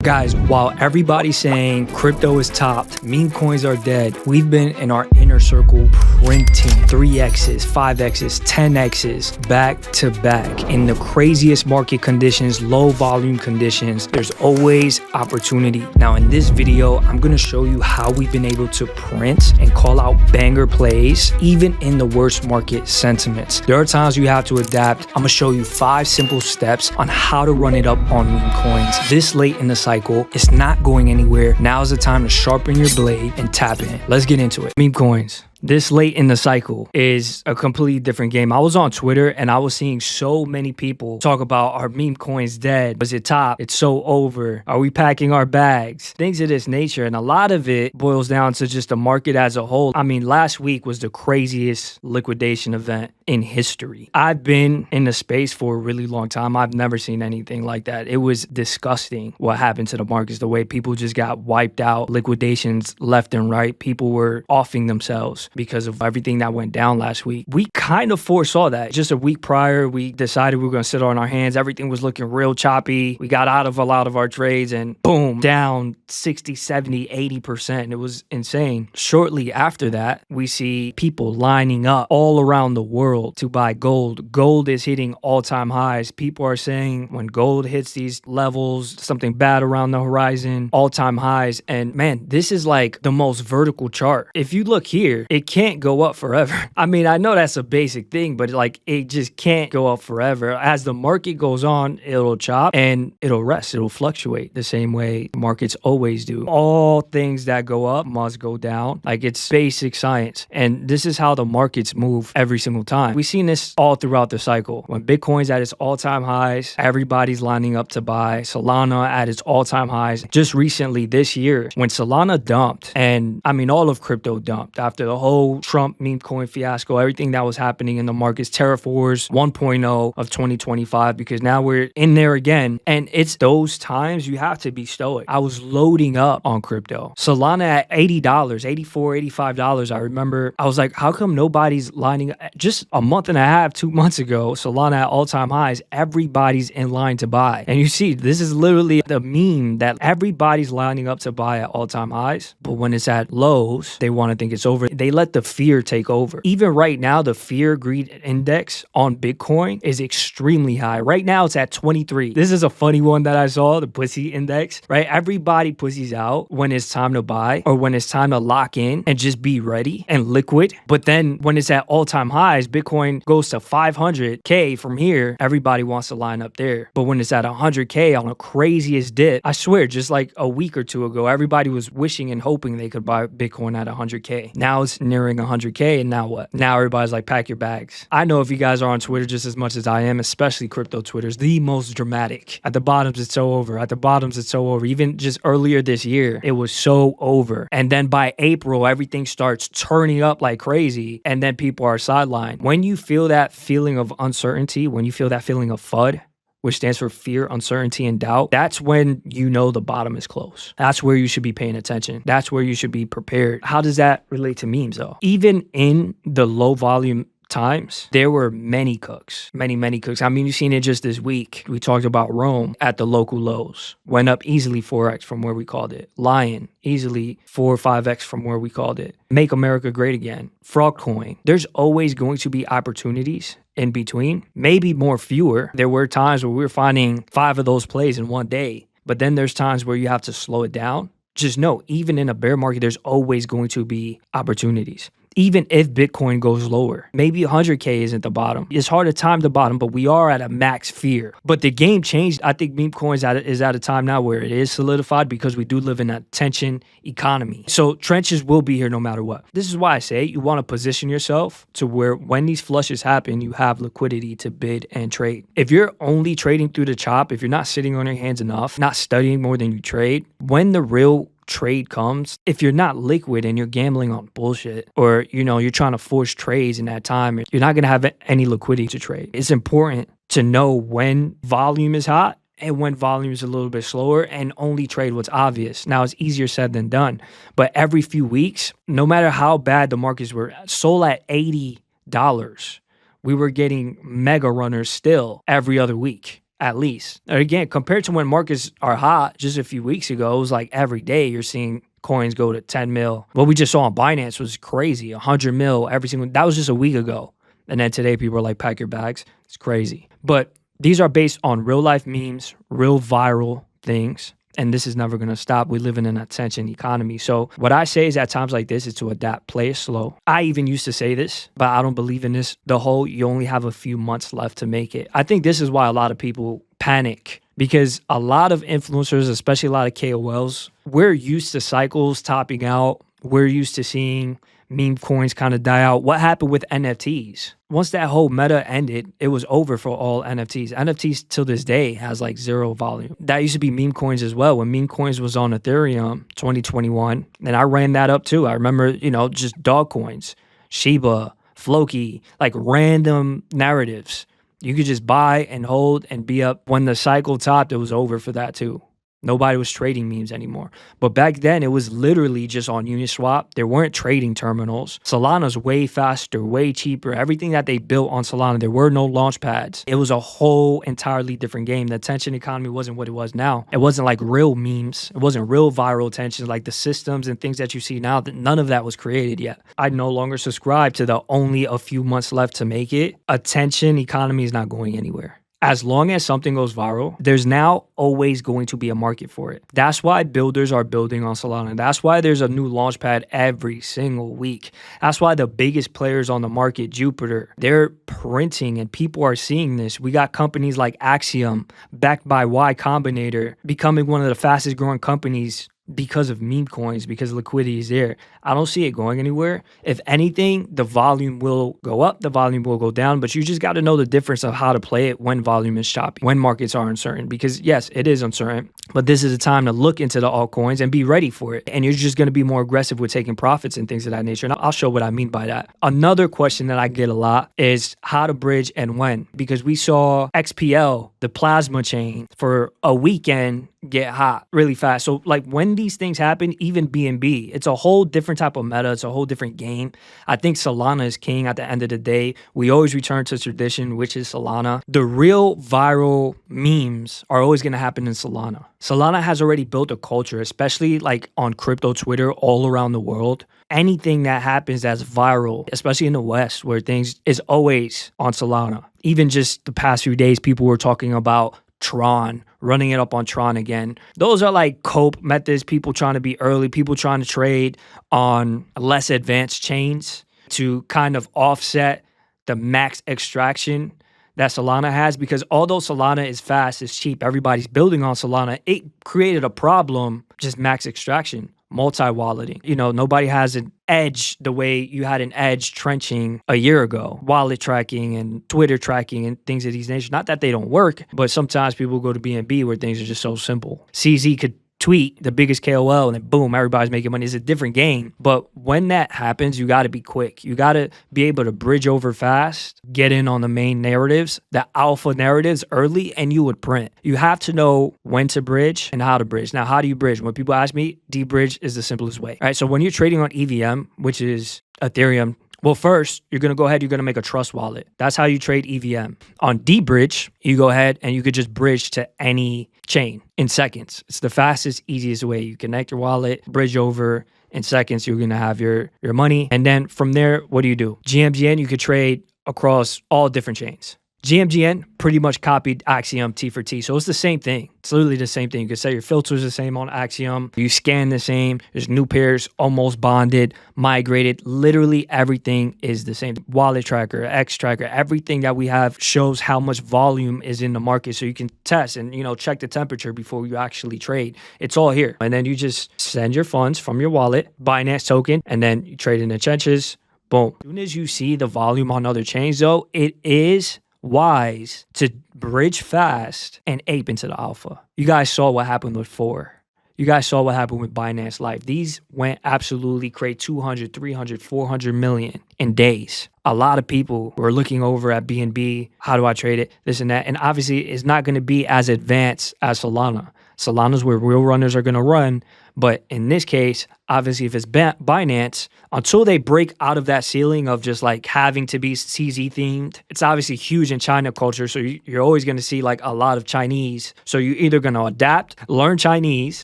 Guys, while everybody's saying crypto is topped, meme coins are dead, we've been in our inner circle printing 3x's, 5x's, 10x's back to back in the craziest market conditions, low volume conditions. There's always opportunity. Now in this video, I'm gonna show you how we've been able to print and call out banger plays even in the worst market sentiments. There are times you have to adapt. I'm gonna show you 5 simple steps on how to run it up on meme coins this late in the cycle. It's not going anywhere. Now's the time to sharpen your blade and tap in. Let's get into it. Meme coins. This late in the cycle is a completely different game. I was on Twitter and I was seeing so many people talk about, are meme coins dead? Was it top? It's so over. Are we packing our bags? Things of this nature. And a lot of it boils down to just the market as a whole. I mean, last week was the craziest liquidation event in history. I've been in the space for a really long time. I've never seen anything like that. It was disgusting what happened to the markets, the way people just got wiped out, liquidations left and right. People were offing themselves because of everything that went down last week. We kind of foresaw that. Just a week prior, we decided we were going to sit on our hands. Everything was looking real choppy. We got out of a lot of our trades and boom, down 60, 70, 80%. It was insane. Shortly after that, we see people lining up all around the world to buy gold. Gold is hitting all-time highs. People are saying when gold hits these levels, something bad around the horizon, all-time highs. And man, this is like the most vertical chart. If you look here, it can't go up forever. I mean, I know that's a basic thing, but like it just can't go up forever. As the market goes on, it'll chop and it'll rest. It'll fluctuate the same way markets always do. All things that go up must go down. Like it's basic science. And this is how the markets move every single time. We've seen this all throughout the cycle. When Bitcoin's at its all-time highs, everybody's lining up to buy. Solana at its all-time highs. Just recently this year, when Solana dumped, and I mean all of crypto dumped after the whole Trump meme coin fiasco, everything that was happening in the markets, Tariff Wars 1.0 of 2025, because now we're in there again. And it's those times you have to be stoic. I was loading up on crypto. Solana at $80, $84, $85. I remember I was like, how come nobody's lining up? Just a month and a half, 2 months ago, Solana at all-time highs, everybody's in line to buy. And you see, this is literally the meme that everybody's lining up to buy at all-time highs. But when it's at lows, they want to think it's over. They let the fear take over. Even right now, the fear greed index on Bitcoin is extremely high. Right now, it's at 23. This is a funny one that I saw, the pussy index, right? Everybody pussies out when it's time to buy or when it's time to lock in and just be ready and liquid. But then when it's at all-time highs, Bitcoin goes to 500K from here. Everybody wants to line up there. But when it's at 100K on a craziest dip, I swear, just like a week or two ago, everybody was wishing and hoping they could buy Bitcoin at 100K. Now it's nearing 100K, and now what? Now everybody's like, pack your bags. I know if you guys are on Twitter just as much as I am, especially crypto Twitter's the most dramatic. At the bottoms, it's so over. At the bottoms, it's so over. Even just earlier this year, it was so over. And then by April, everything starts turning up like crazy, and then people are sidelined. When you feel that feeling of uncertainty, when you feel that feeling of FUD, which stands for fear, uncertainty, and doubt, that's when you know the bottom is close. That's where you should be paying attention. That's where you should be prepared. How does that relate to memes though? Even in the low volume times, there were many cooks, many cooks. I mean, you've seen it just this week. We talked about Rome at the local lows. Went up easily 4x from where we called it. Lion, easily 4 or 5x from where we called it. Make America Great Again. Frog coin. There's always going to be opportunities in between, maybe fewer. There were times where we were finding 5 of those plays in one day, but then there's times where you have to slow it down. Just know, even in a bear market, there's always going to be opportunities. Even if Bitcoin goes lower, maybe 100K isn't the bottom. It's hard to time the bottom, but we are at a max fear. But the game changed. I think meme coins is at a time now where it is solidified because we do live in a tension economy. So trenches will be here no matter what. This is why I say you want to position yourself to where when these flushes happen, you have liquidity to bid and trade. If you're only trading through the chop, if you're not sitting on your hands enough, not studying more than you trade, when the real trade comes, if you're not liquid and you're gambling on bullshit, or you're trying to force trades in that time, you're not going to have any liquidity to trade. It's important to know when volume is hot and when volume is a little bit slower, and only trade what's obvious. Now, it's easier said than done, but every few weeks, no matter how bad the markets were, Sol at $80, we were getting mega runners still every other week at least. Again, compared to when markets are hot just a few weeks ago, it was like every day you're seeing coins go to 10 mil. What we just saw on Binance was crazy. 100 mil every single, that was just a week ago. And then today people are like, pack your bags. It's crazy. But these are based on real life memes, real viral things. And this is never going to stop. We live in an attention economy. So what I say is at times like this is to adapt, play it slow. I even used to say this, but I don't believe in this. The whole, you only have a few months left to make it. I think this is why a lot of people panic, because a lot of influencers, especially a lot of KOLs, we're used to cycles topping out. We're used to seeing meme coins kind of die out. What happened with NFTs? Once that whole meta ended, it was over for all NFTs. NFTs till this day has like zero volume. That used to be meme coins as well. When meme coins was on Ethereum 2021, and I ran that up too. I remember, you know, just dog coins, Shiba, Floki, like random narratives. You could just buy and hold and be up. When the cycle topped, it was over for that too. Nobody was trading memes anymore. But back then, it was literally just on Uniswap. There weren't trading terminals. Solana's way faster, way cheaper. Everything that they built on Solana, there were no launch pads. It was a whole entirely different game. The attention economy wasn't what it was now. It wasn't like real memes. It wasn't real viral attention like the systems and things that you see now. None of that was created yet. I no longer subscribe to the only a few months left to make it. Attention economy is not going anywhere. As long as something goes viral, there's now always going to be a market for it. That's why builders are building on Solana. That's why there's a new launchpad every single week. That's why the biggest players on the market, Jupiter, they're printing and people are seeing this. We got companies like Axiom, backed by Y Combinator, becoming one of the fastest growing companies because of meme coins, because liquidity is there. I don't see it going anywhere. If anything, the volume will go up, the volume will go down, but you just got to know the difference of how to play it when volume is choppy, when markets are uncertain, because yes, it is uncertain, but this is a time to look into the altcoins and be ready for it. And you're just going to be more aggressive with taking profits and things of that nature. And I'll show what I mean by that. Another question that I get a lot is how to bridge and when, because we saw XPL, the plasma chain, for a weekend get hot really fast. So like when these things happen, even BNB, it's a whole different type of meta. It's a whole different game. I think Solana is king at the end of the day. We always return to tradition, which is Solana. The real viral memes are always going to happen in Solana. Solana has already built a culture, especially like on crypto Twitter all around the world. Anything that happens that's viral, especially in the West where things is always on Solana. Even just the past few days, people were talking about Tron, running it up on Tron again. Those are like cope methods, people trying to be early, people trying to trade on less advanced chains to kind of offset the max extraction that Solana has, because although Solana is fast, it's cheap, everybody's building on Solana, it created a problem, just max extraction. Multi-walleting. You know, nobody has an edge the way you had an edge trenching a year ago. Wallet tracking and Twitter tracking and things of these nature. Not that they don't work, but sometimes people go to BNB where things are just so simple. CZ could tweet the biggest KOL and then boom, everybody's making money. It's a different game. But when that happens, you got to be quick. You got to be able to bridge over fast, get in on the main narratives, the alpha narratives early, and you would print. You have to know when to bridge and how to bridge. Now, how do you bridge? When people ask me, debridge is the simplest way. All right, so when you're trading on EVM, which is Ethereum, well, first, you're going to go ahead, you're going to make a trust wallet. That's how you trade EVM. On dbridge, you go ahead and you could just bridge to any chain in seconds. It's the fastest, easiest way. You connect your wallet, bridge over. In seconds, you're going to have your money. And then from there, what do? GMGN, you could trade across all different chains. GMGN pretty much copied Axiom T for T. So it's the same thing. It's literally the same thing. You can set your filters the same on Axiom. You scan the same. There's new pairs, almost bonded, migrated. Literally everything is the same. Wallet tracker, X tracker, everything that we have shows how much volume is in the market. So you can test and, you know, check the temperature before you actually trade. It's all here. And then you just send your funds from your wallet, Binance token, and then you trade in the trenches. Boom. As soon as you see the volume on other chains, though, it is wise to bridge fast and ape into the alpha. You guys saw what happened with 4. You guys saw what happened with Binance Live. These went absolutely crazy, 200, 300, 400 million in days. A lot of people were looking over at BNB. How do I trade it? This and that. And obviously, it's not going to be as advanced as Solana. Solana's where real runners are going to run. But in this case, obviously, if it's Binance, until they break out of that ceiling of just like having to be CZ themed, it's obviously huge in China culture. So you're always going to see like a lot of Chinese. So you're either going to adapt, learn Chinese,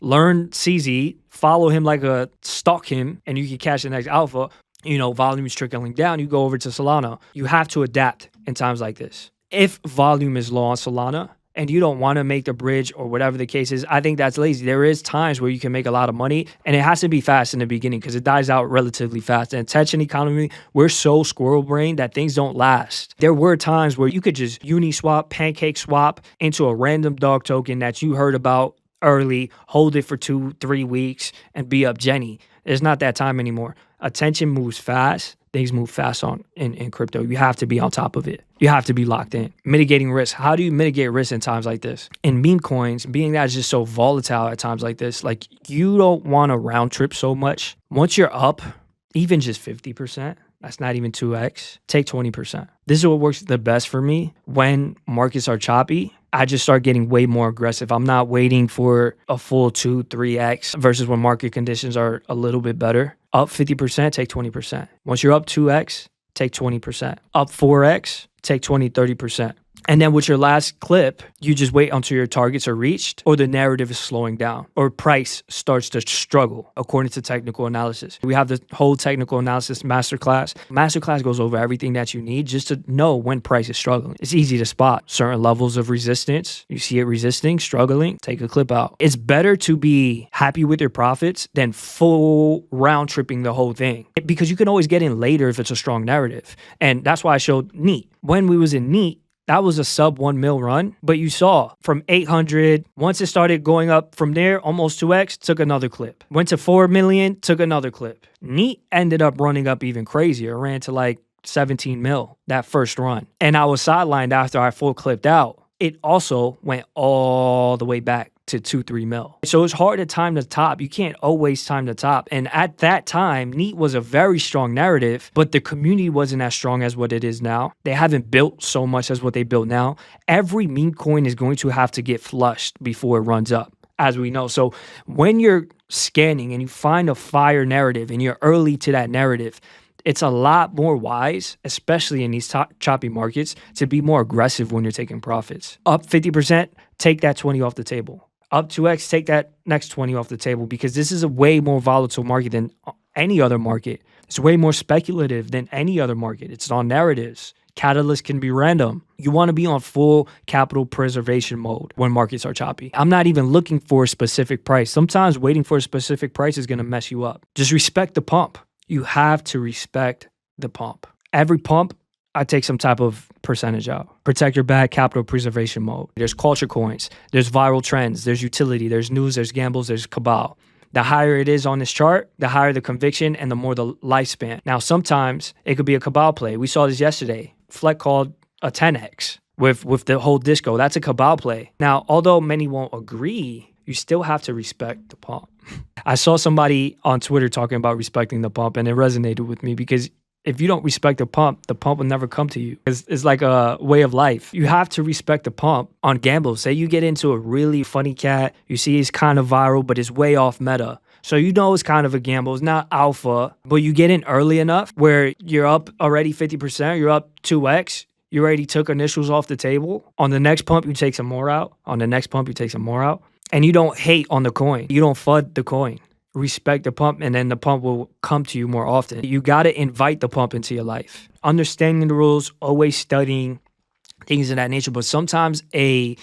learn CZ, follow him like stalk him, and you can catch the next alpha. Volume is trickling down. You go over to Solana. You have to adapt in times like this. If volume is low on Solana, and you don't want to make the bridge or whatever the case is, I think that's lazy. There is times where you can make a lot of money, and it has to be fast in the beginning because it dies out relatively fast. In attention economy, we're so squirrel brained that things don't last. There were times where you could just Uniswap, pancake swap into a random dog token that you heard about early, hold it for 2-3 weeks, and be up Jenny. It's not that time anymore. Attention moves fast. Things move fast in crypto. You have to be on top of it. You have to be locked in. Mitigating risk. How do you mitigate risk in times like this? In meme coins, being that it's just so volatile at times like this, like you don't want to round trip so much. Once you're up, even just 50%, that's not even 2x, take 20%. This is what works the best for me when markets are choppy. I just start getting way more aggressive. I'm not waiting for a full 2-3x versus when market conditions are a little bit better. Up 50%, take 20%. Once you're up 2x, take 20%. Up 4x, take 20-30%. And then with your last clip, you just wait until your targets are reached or the narrative is slowing down or price starts to struggle according to technical analysis. We have the whole technical analysis masterclass. Masterclass goes over everything that you need just to know when price is struggling. It's easy to spot certain levels of resistance. You see it resisting, struggling, take a clip out. It's better to be happy with your profits than full round tripping the whole thing because you can always get in later if it's a strong narrative. And that's why I showed NEAT. When we was in NEAT, that was a sub 1 mil run, but you saw from 800, once it started going up from there, almost 2x, took another clip. Went to 4 million, took another clip. NEAT ended up running up even crazier, ran to like 17 mil that first run. And I was sidelined after I full clipped out. It also went all the way back to 2-3 mil. So it's hard to time the top. You can't always time the top. And at that time, NEAT was a very strong narrative, but the community wasn't as strong as what it is now. They haven't built so much as what they built now. Every meme coin is going to have to get flushed before it runs up, as we know. So when you're scanning and you find a fire narrative and you're early to that narrative, it's a lot more wise, especially in these choppy markets, to be more aggressive when you're taking profits. Up 50%, take that 20 off the table. Up 2x, take that next 20 off the table because this is a way more volatile market than any other market. It's way more speculative than any other market. It's on narratives. Catalysts can be random. You want to be on full capital preservation mode when markets are choppy. I'm not even looking for a specific price. Sometimes waiting for a specific price is going to mess you up. Just respect the pump. You have to respect the pump. Every pump, I take some type of percentage out. Protect your bag, capital preservation mode. There's culture coins. There's viral trends. There's utility. There's news. There's gambles. There's cabal. The higher it is on this chart, the higher the conviction and the more the lifespan. Now, sometimes it could be a cabal play. We saw this yesterday. Fleck called a 10x with the whole disco. That's a cabal play. Now, although many won't agree, you still have to respect the pump. I saw somebody on Twitter talking about respecting the pump, and it resonated with me because if you don't respect the pump will never come to you. It's like a way of life. You have to respect the pump on gambles. Say you get into a really funny cat, you see he's kind of viral, but it's way off meta. So you know it's kind of a gamble. It's not alpha, but you get in early enough where you're up already 50%, you're up 2x, you already took initials off the table. On the next pump, you take some more out. On the next pump, you take some more out. And you don't hate on the coin. You don't FUD the coin. Respect the pump, and then the pump will come to you more often. You got to invite the pump into your life. Understanding the rules, always studying, things of that nature. But sometimes a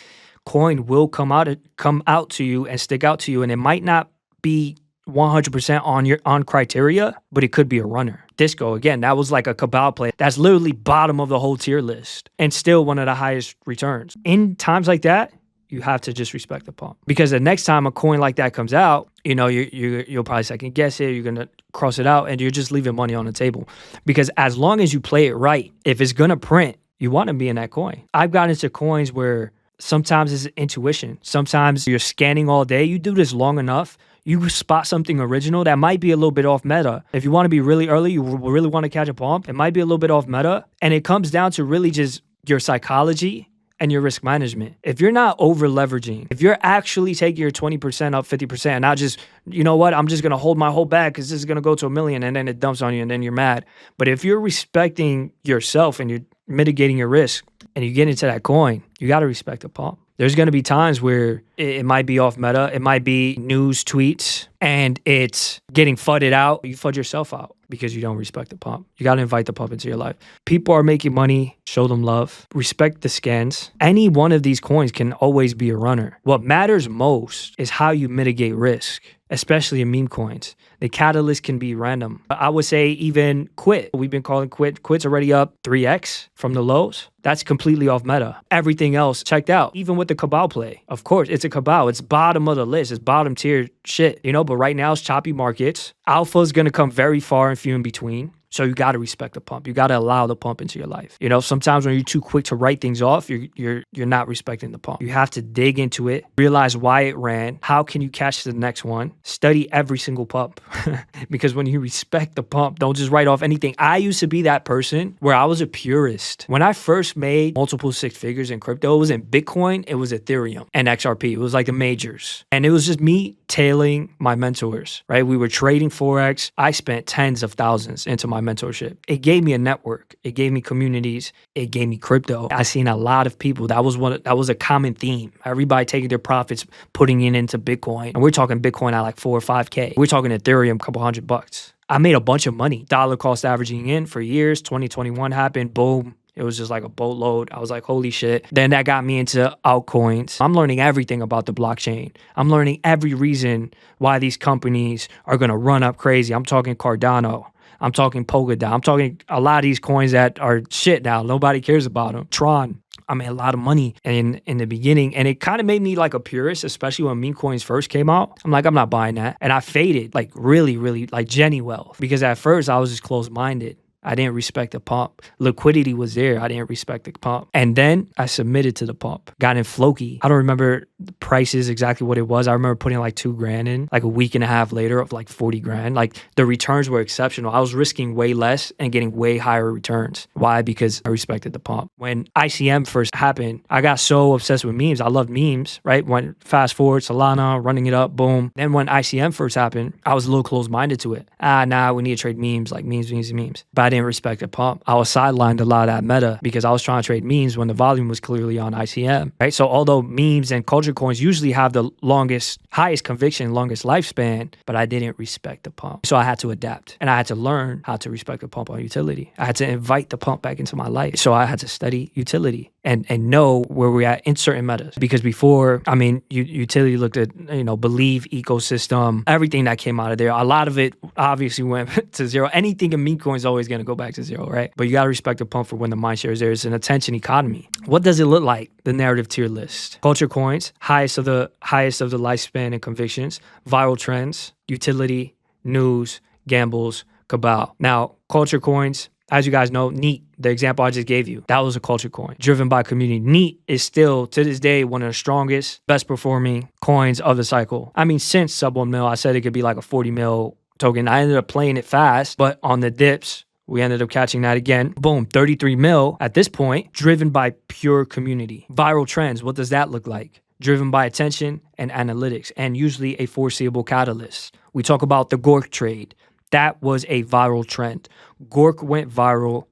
coin will come out to you and stick out to you, and it might not be 100% on criteria, but it could be a runner. Disco, again, that was like a cabal play. That's literally bottom of the whole tier list and still one of the highest returns. In times like that, you have to just respect the pump. Because the next time a coin like that comes out, you'll probably second guess it, you're going to cross it out, and you're just leaving money on the table. Because as long as you play it right, if it's going to print, you want to be in that coin. I've gotten into coins where sometimes it's intuition. Sometimes you're scanning all day. You do this long enough, you spot something original that might be a little bit off meta. If you want to be really early, you really want to catch a pump, it might be a little bit off meta. And it comes down to really just your psychology and your risk management. If you're not over leveraging, if you're actually taking your 20% up 50% and not just, you know what, I'm just going to hold my whole bag because this is going to go to $1 million and then it dumps on you and then you're mad. But if you're respecting yourself and you're mitigating your risk and you get into that coin, you got to respect the pump. There's going to be times where it might be off meta. It might be news tweets and it's getting fudded out. You fudge yourself out because you don't respect the pump. You got to invite the pump into your life. People are making money. Show them love. Respect the scans. Any one of these coins can always be a runner. What matters most is how you mitigate risk, especially in meme coins. The catalyst can be random. I would say even quit. We've been calling quit. Quit's already up 3x from the lows. That's completely off meta. Everything else checked out. Even with the Cabal play. Of course, it's a Cabal. It's bottom of the list. It's bottom tier shit. You know, but right now it's choppy markets. Alpha is going to come very far and few in between. So you got to respect the pump. You got to allow the pump into your life. You know, sometimes when you're too quick to write things off, you're not respecting the pump. You have to dig into it, realize why it ran, how can you catch the next one, study every single pump. Because when you respect the pump, don't just write off anything. I used to be that person where I was a purist. When I first made multiple six figures in crypto, it was in Bitcoin, it was Ethereum and XRP. It was like the majors. And it was just me tailing my mentors, right? We were trading Forex. I spent tens of thousands into my mentorship. It gave me a network. It gave me communities. It gave me crypto. I seen a lot of people. That was a common theme. Everybody taking their profits, putting it into Bitcoin. And we're talking Bitcoin at like 4 or 5K. We're talking Ethereum, a couple $100. I made a bunch of money. Dollar cost averaging in for years. 2021 happened. Boom. It was just like a boatload. I was like, holy shit. Then that got me into altcoins. I'm learning everything about the blockchain. I'm learning every reason why these companies are going to run up crazy. I'm talking Cardano. I'm talking Polkadot. I'm talking a lot of these coins that are shit now. Nobody cares about them. Tron. I made a lot of money in the beginning, and it kind of made me like a purist, especially when meme coins first came out. I'm like, I'm not buying that. And I faded like really, really like Jenny wealth, because at first I was just closed-minded. I didn't respect the pump. Liquidity was there. I didn't respect the pump. And then I submitted to the pump. Got in Floki. I don't remember the prices exactly what it was. I remember putting like $2,000 in, like a week and a half later of like 40 grand. Like the returns were exceptional. I was risking way less and getting way higher returns. Why? Because I respected the pump. When ICM first happened, I got so obsessed with memes. I loved memes, right? When fast forward, Solana, running it up, boom. Then when ICM first happened, I was a little closed-minded to it. Nah, we need to trade memes, like memes. But I didn't respect the pump. I was sidelined a lot of that meta because I was trying to trade memes when the volume was clearly on ICM, right? So although memes and culture coins usually have the highest conviction, longest lifespan, but I didn't respect the pump. So I had to adapt, and I had to learn how to respect the pump on utility. I had to invite the pump back into my life. So I had to study utility and know where we're at in certain metas. Because before, I mean, utility looked at, Believe ecosystem, everything that came out of there. A lot of it obviously went to zero. Anything in meme coin is always going to go back to zero, right? But you got to respect the pump for when the mind share is there. It's an attention economy. What does it look like? The narrative tier list. Culture coins, highest of the lifespan and convictions. Viral trends, utility, news, gambles, cabal. Now, culture coins, as you guys know, NEAT, the example I just gave you, that was a culture coin driven by community. NEAT is still, to this day, one of the strongest, best performing coins of the cycle. I mean, since sub 1 mil, I said it could be like a 40 mil token. I ended up playing it fast, but on the dips, we ended up catching that again. Boom, 33 mil at this point, driven by pure community. Viral trends, what does that look like? Driven by attention and analytics, and usually a foreseeable catalyst. We talk about the Gork trade. That was a viral trend. Gork went viral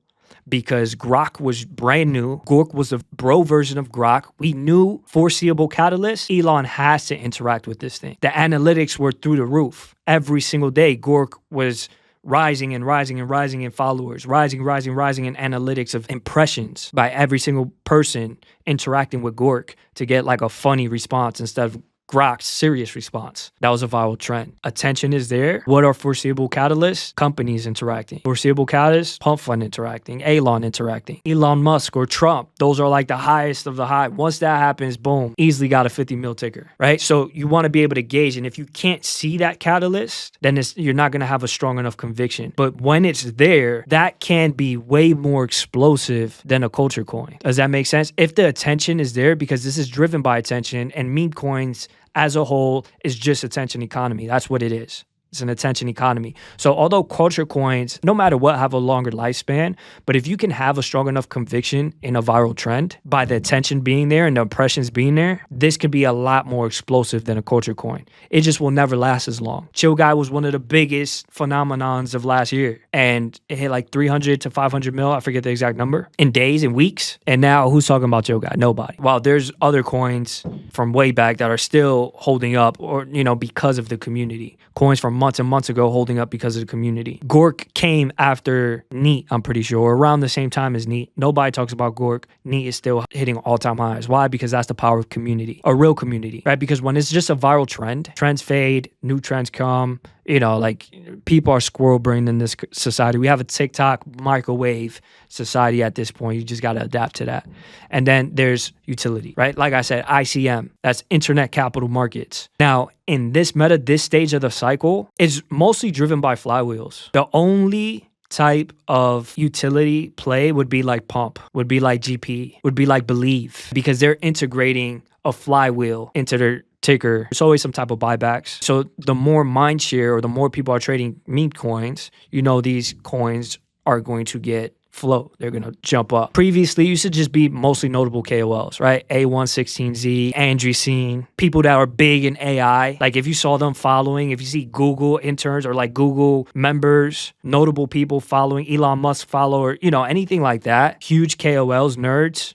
because Grok was brand new. Gork was a bro version of Grok. We knew foreseeable catalyst. Elon has to interact with this thing. The analytics were through the roof. Every single day, Gork was rising and rising and rising in followers, rising in analytics of impressions by every single person interacting with Gork to get like a funny response instead of Grok's serious response. That was a viral trend. Attention is there. What are foreseeable catalysts? Companies interacting. Foreseeable catalysts? Pump fund interacting. Elon interacting. Elon Musk or Trump. Those are like the highest of the high. Once that happens, boom, easily got a 50 mil ticker, right? So you want to be able to gauge. And if you can't see that catalyst, then you're not going to have a strong enough conviction. But when it's there, that can be way more explosive than a culture coin. Does that make sense? If the attention is there, because this is driven by attention, and meme coins as a whole is just attention economy. That's what it is. It's an attention economy. So although culture coins, no matter what, have a longer lifespan, but if you can have a strong enough conviction in a viral trend by the attention being there and the impressions being there, this could be a lot more explosive than a culture coin. It just will never last as long. Chill Guy was one of the biggest phenomenons of last year, and it hit like 300 to 500 mil, I forget the exact number, in days and weeks. And now who's talking about Chill Guy? Nobody. While there's other coins from way back that are still holding up, or because of the community. Coins from months and months ago holding up because of the community. Gork came after Neat, I'm pretty sure, around the same time as Neat. Nobody talks about Gork. Neat is still hitting all-time highs. Why? Because that's the power of community, a real community, right? Because when it's just a viral trend, trends fade, new trends come. Like people are squirrel brained in this society. We have a TikTok microwave society at this point. You just got to adapt to that. And then there's utility, right? Like I said, ICM, that's internet capital markets. Now, in this meta, this stage of the cycle is mostly driven by flywheels. The only type of utility play would be like Pump, would be like GP, would be like Believe, because they're integrating a flywheel into their ticker. There's always some type of buybacks. So the more mind share or the more people are trading meme coins, these coins are going to get flow. They're going to jump up. Previously, used to just be mostly notable KOLs, right? A116Z, Andreessen, people that are big in AI. Like if you saw them following, if you see Google interns or like Google members, notable people following, Elon Musk follower, anything like that, huge KOLs, nerds,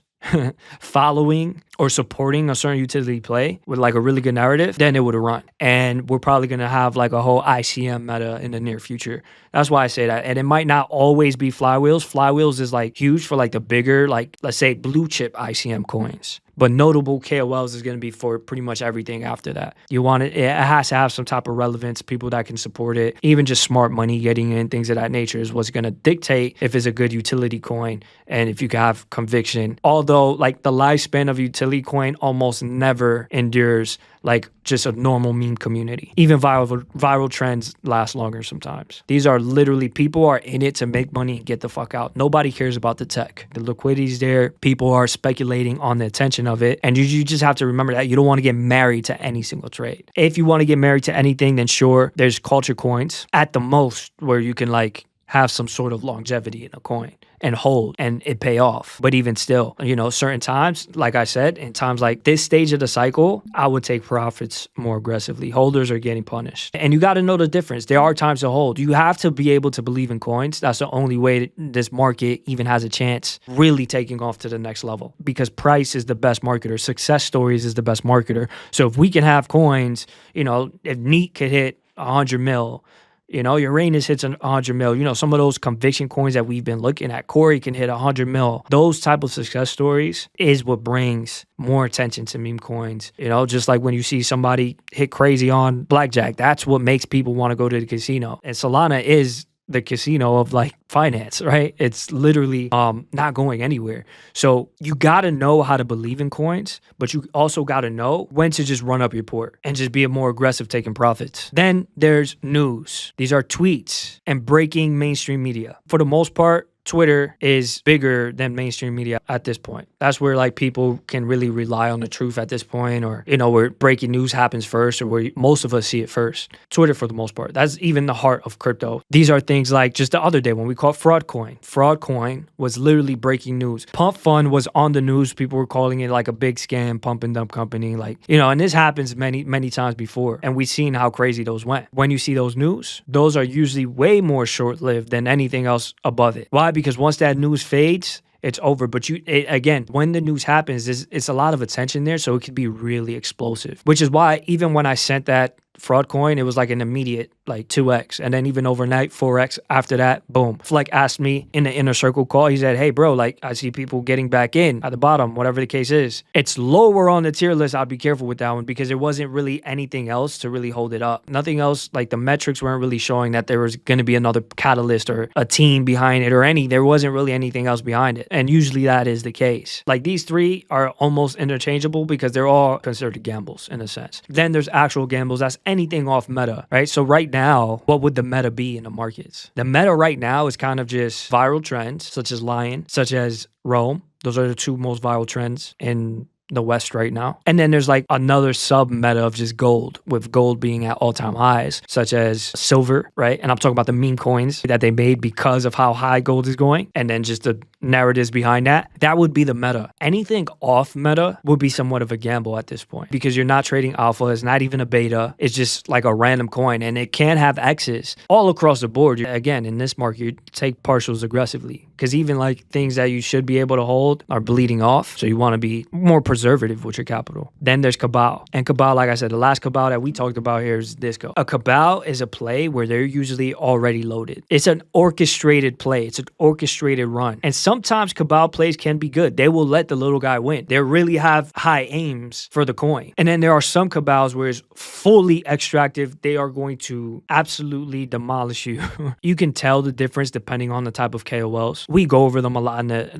following or supporting a certain utility play with like a really good narrative, then it would have run. And we're probably going to have like a whole ICM meta in the near future. That's why I say that. And it might not always be flywheels. Flywheels is like huge for like the bigger, like let's say blue chip ICM coins. But notable KOLs is going to be for pretty much everything after that. You want it has to have some type of relevance, people that can support it. Even just smart money getting in, things of that nature is what's going to dictate if it's a good utility coin and if you can have conviction. Although like the lifespan of utility coin almost never endures like just a normal meme community. Even viral trends last longer sometimes. These are literally, people are in it to make money and get the fuck out. Nobody cares about the tech. The liquidity's there. People are speculating on the attention of it. And you just have to remember that you don't want to get married to any single trade. If you want to get married to anything, then sure, there's culture coins at the most where you can like have some sort of longevity in a coin and hold and it pay off. But even still, certain times, like I said, in times like this stage of the cycle, I would take profits more aggressively. Holders are getting punished. And you got to know the difference. There are times to hold. You have to be able to believe in coins. That's the only way that this market even has a chance really taking off to the next level, because price is the best marketer. Success stories is the best marketer. So if we can have coins, if Neat could hit 100 mil, Uranus hits 100 mil. Some of those conviction coins that we've been looking at, Corey can hit 100 mil. Those type of success stories is what brings more attention to meme coins. Just like when you see somebody hit crazy on blackjack, that's what makes people want to go to the casino. And Solana is the casino of like finance, right? It's literally not going anywhere. So you got to know how to believe in coins, but you also got to know when to just run up your port and just be a more aggressive taking profits. Then there's news. These are tweets and breaking mainstream media. For the most part, Twitter is bigger than mainstream media at this point. That's where like people can really rely on the truth at this point, or where breaking news happens first, or where most of us see it first. Twitter for the most part. That's even the heart of crypto. These are things like just the other day when we called fraud coin. Fraud coin was literally breaking news. Pump Fund was on the news. People were calling it like a big scam, pump and dump company, and this happens many times before, and we've seen how crazy those went. When you see those news, those are usually way more short-lived than anything else above it. Why? Because once that news fades, it's over. But again, when the news happens, it's a lot of attention there, so it could be really explosive. Which is why even when I sent that fraud coin, it was like an immediate like 2x, and then even overnight 4x after that, boom. Fleck asked me in the inner circle call, he said, hey bro, like I see people getting back in at the bottom, whatever the case is. It's lower on the tier list. I'd be careful with that one because there wasn't really anything else to really hold it up. Nothing else, like the metrics weren't really showing that there was going to be another catalyst or a team behind it, or there wasn't really anything else behind it. And usually that is the case. Like these three are almost interchangeable because they're all considered gambles in a sense. Then there's actual gambles. That's anything off meta, right? So right now, what would the meta be in the markets? The meta right now is kind of just viral trends such as Lion, such as Rome. Those are the two most viral trends in the West right now. And then there's like another sub meta of just gold, with gold being at all-time highs, such as silver, right? And I'm talking about the meme coins that they made because of how high gold is going, and then just the narratives behind that. That would be the meta. Anything off meta would be somewhat of a gamble at this point, because you're not trading alpha. It's not even a beta. It's just like a random coin, and it can have X's all across the board. Again, in this market, you take partials aggressively, because even like things that you should be able to hold are bleeding off. So you want to be more preservative with your capital. Then there's Cabal. And Cabal, like I said, the last Cabal that we talked about here is Disco. A Cabal is a play where they're usually already loaded. It's an orchestrated play. It's an orchestrated run. And sometimes Cabal plays can be good. They will let the little guy win. They really have high aims for the coin. And then there are some Cabals where it's fully extractive. They are going to absolutely demolish you. You can tell the difference depending on the type of KOLs. We go over them a lot in the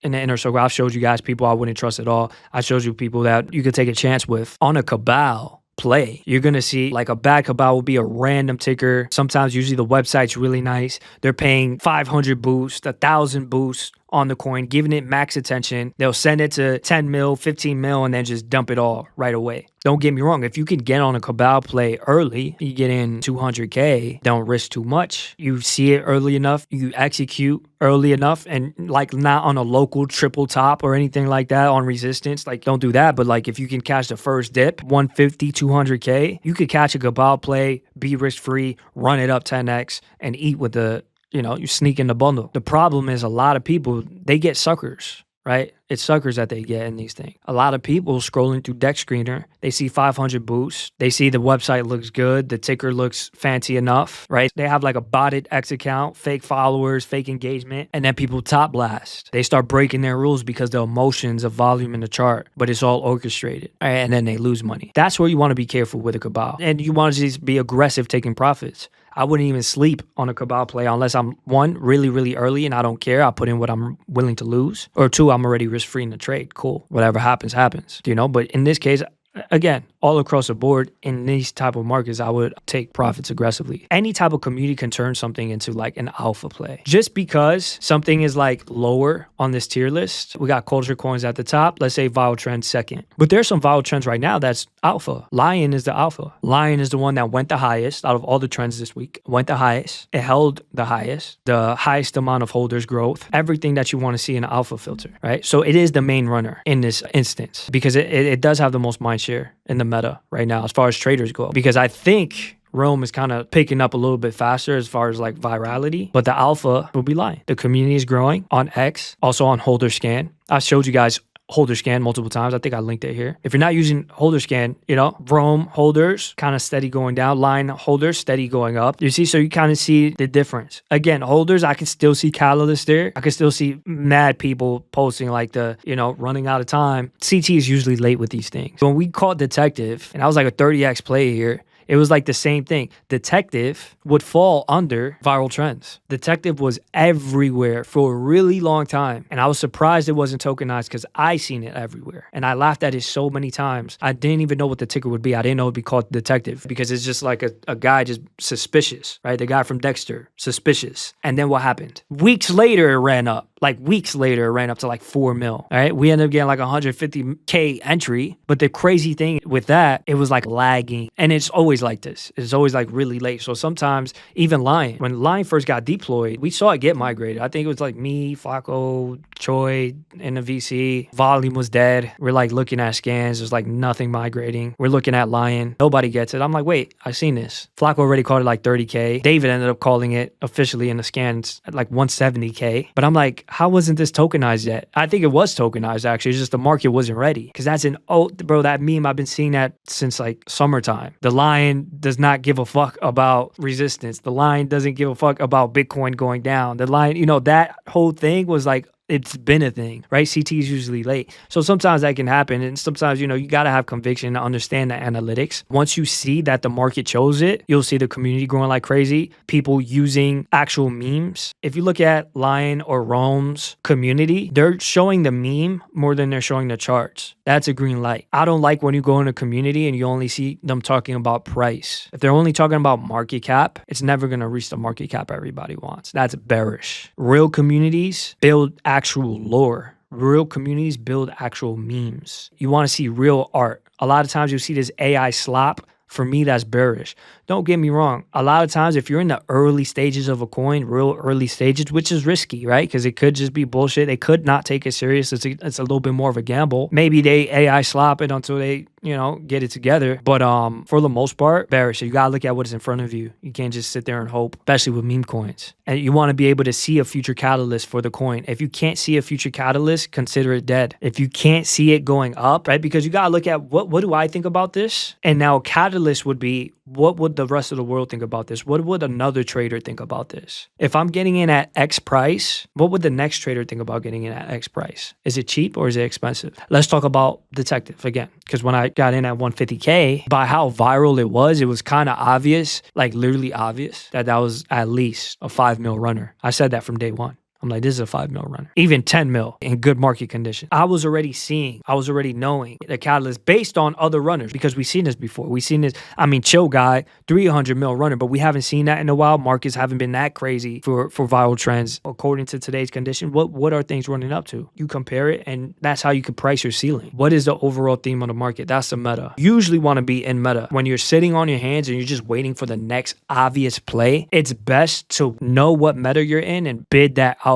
inner circle. I've showed you guys people I wouldn't trust at all. I showed you people that you could take a chance with. On a Cabal play, you're gonna see like a bad Cabal will be a random ticker. Sometimes usually the website's really nice. They're paying 500 boosts, 1,000 boosts on the coin, giving it max attention. They'll send it to 10 mil, 15 mil, and then just dump it all right away. Don't get me wrong. If you can get on a Cabal play early, you get in 200K, don't risk too much. You see it early enough, you execute early enough, and like not on a local triple top or anything like that on resistance. Like don't do that. But like if you can catch the first dip, 150, 200K, you could catch a Cabal play, be risk-free, run it up 10X, and eat with you sneak in the bundle. The problem is a lot of people, they get suckers, right? It's suckers that they get in these things. A lot of people scrolling through Dexscreener, they see 500 boosts. They see the website looks good. The ticker looks fancy enough, right? They have like a botted X account, fake followers, fake engagement, and then people top blast. They start breaking their rules because the emotions of volume in the chart, but it's all orchestrated, right? And then they lose money. That's where you want to be careful with a Cabal. And you want to just be aggressive taking profits. I wouldn't even sleep on a Cabal play unless I'm, one, really, really early and I don't care. I'll put in what I'm willing to lose. Or two, I'm already risk-free in the trade. Cool. Whatever happens, happens. But in this case, again, all across the board in these type of markets, I would take profits aggressively. Any type of community can turn something into like an alpha play. Just because something is like lower on this tier list, we got culture coins at the top. Let's say Volatile Trend second. But there's some Volatile Trends right now that's alpha. Lion is the alpha. Lion is the one that went the highest out of all the trends this week. Went the highest. It held the highest amount of holders growth. Everything that you want to see in an alpha filter, right? So it is the main runner in this instance because it does have the most mind share in the meta right now as far as traders go, because I think Rome is kind of picking up a little bit faster as far as like virality, but the alpha will be lying. The community is growing on X, also on HolderScan. I showed you guys HolderScan multiple times. I think I linked it here. If you're not using HolderScan, Rome holders kind of steady going down, line holders steady going up. You see, so you kind of see the difference. Again, holders, I can still see catalyst there. I can still see mad people posting like the, running out of time. CT is usually late with these things. When we caught Detective, and I was like a 30X play here, it was like the same thing. Detective would fall under viral trends. Detective was everywhere for a really long time. And I was surprised it wasn't tokenized because I seen it everywhere. And I laughed at it so many times. I didn't even know what the ticker would be. I didn't know it would be called Detective because it's just like a guy just suspicious, right? The guy from Dexter, suspicious. And then what happened? Weeks later, it ran up. To like 4 mil. All right. We ended up getting like 150K entry. But the crazy thing with that, it was like lagging. And it's always like this. It's always like really late. So sometimes even Lion, when Lion first got deployed, we saw it get migrated. I think it was like me, Flacco, Choi in the VC. Volume was dead. We're like looking at scans. There's like nothing migrating. We're looking at Lion. Nobody gets it. I'm like, wait, I've seen this. Flacco already called it like 30K. David ended up calling it officially in the scans at like 170K. But I'm like, how wasn't this tokenized yet? I think it was tokenized actually. It's just the market wasn't ready. Because that's that meme, I've been seeing that since like summertime. The Lion does not give a fuck about resistance. The Lion doesn't give a fuck about Bitcoin going down. The Lion, that whole thing was like, it's been a thing, right? CT is usually late. So sometimes that can happen. And sometimes, you got to have conviction to understand the analytics. Once you see that the market chose it, you'll see the community growing like crazy. People using actual memes. If you look at Lion or Rome's community, they're showing the meme more than they're showing the charts. That's a green light. I don't like when you go in a community and you only see them talking about price. If they're only talking about market cap, it's never going to reach the market cap everybody wants. That's bearish. Real communities build actual lore, Real communities build actual memes. You want to see real art. A lot of times you'll see this AI slop. For me, that's bearish. Don't get me wrong. A lot of times, if you're in the early stages of a coin, real early stages, which is risky, right? Because it could just be bullshit. They could not take it serious. It's a little bit more of a gamble. Maybe they AI slop it until they, get it together. But for the most part, bearish. So you got to look at what is in front of you. You can't just sit there and hope, especially with meme coins. And you want to be able to see a future catalyst for the coin. If you can't see a future catalyst, consider it dead. If you can't see it going up, right? Because you got to look at what do I think about this? And now a catalyst would be, what would the rest of the world think about this? What would another trader think about this? If I'm getting in at X price, what would the next trader think about getting in at X price? Is it cheap or is it expensive? Let's talk about Detective again, because when I got in at 150K, by how viral it was kind of obvious, like literally obvious, that was at least a 5 mil runner. I said that from day one. I'm like, this is a 5 mil runner. Even 10 mil in good market condition. I was already knowing the catalyst based on other runners, because we've seen this before. We've seen this, chill guy, 300 mil runner, but we haven't seen that in a while. Markets haven't been that crazy for viral trends. According to today's condition, what are things running up to? You compare it, and that's how you can price your ceiling. What is the overall theme of the market? That's the meta. You usually want to be in meta. When you're sitting on your hands and you're just waiting for the next obvious play, it's best to know what meta you're in and bid that alpha.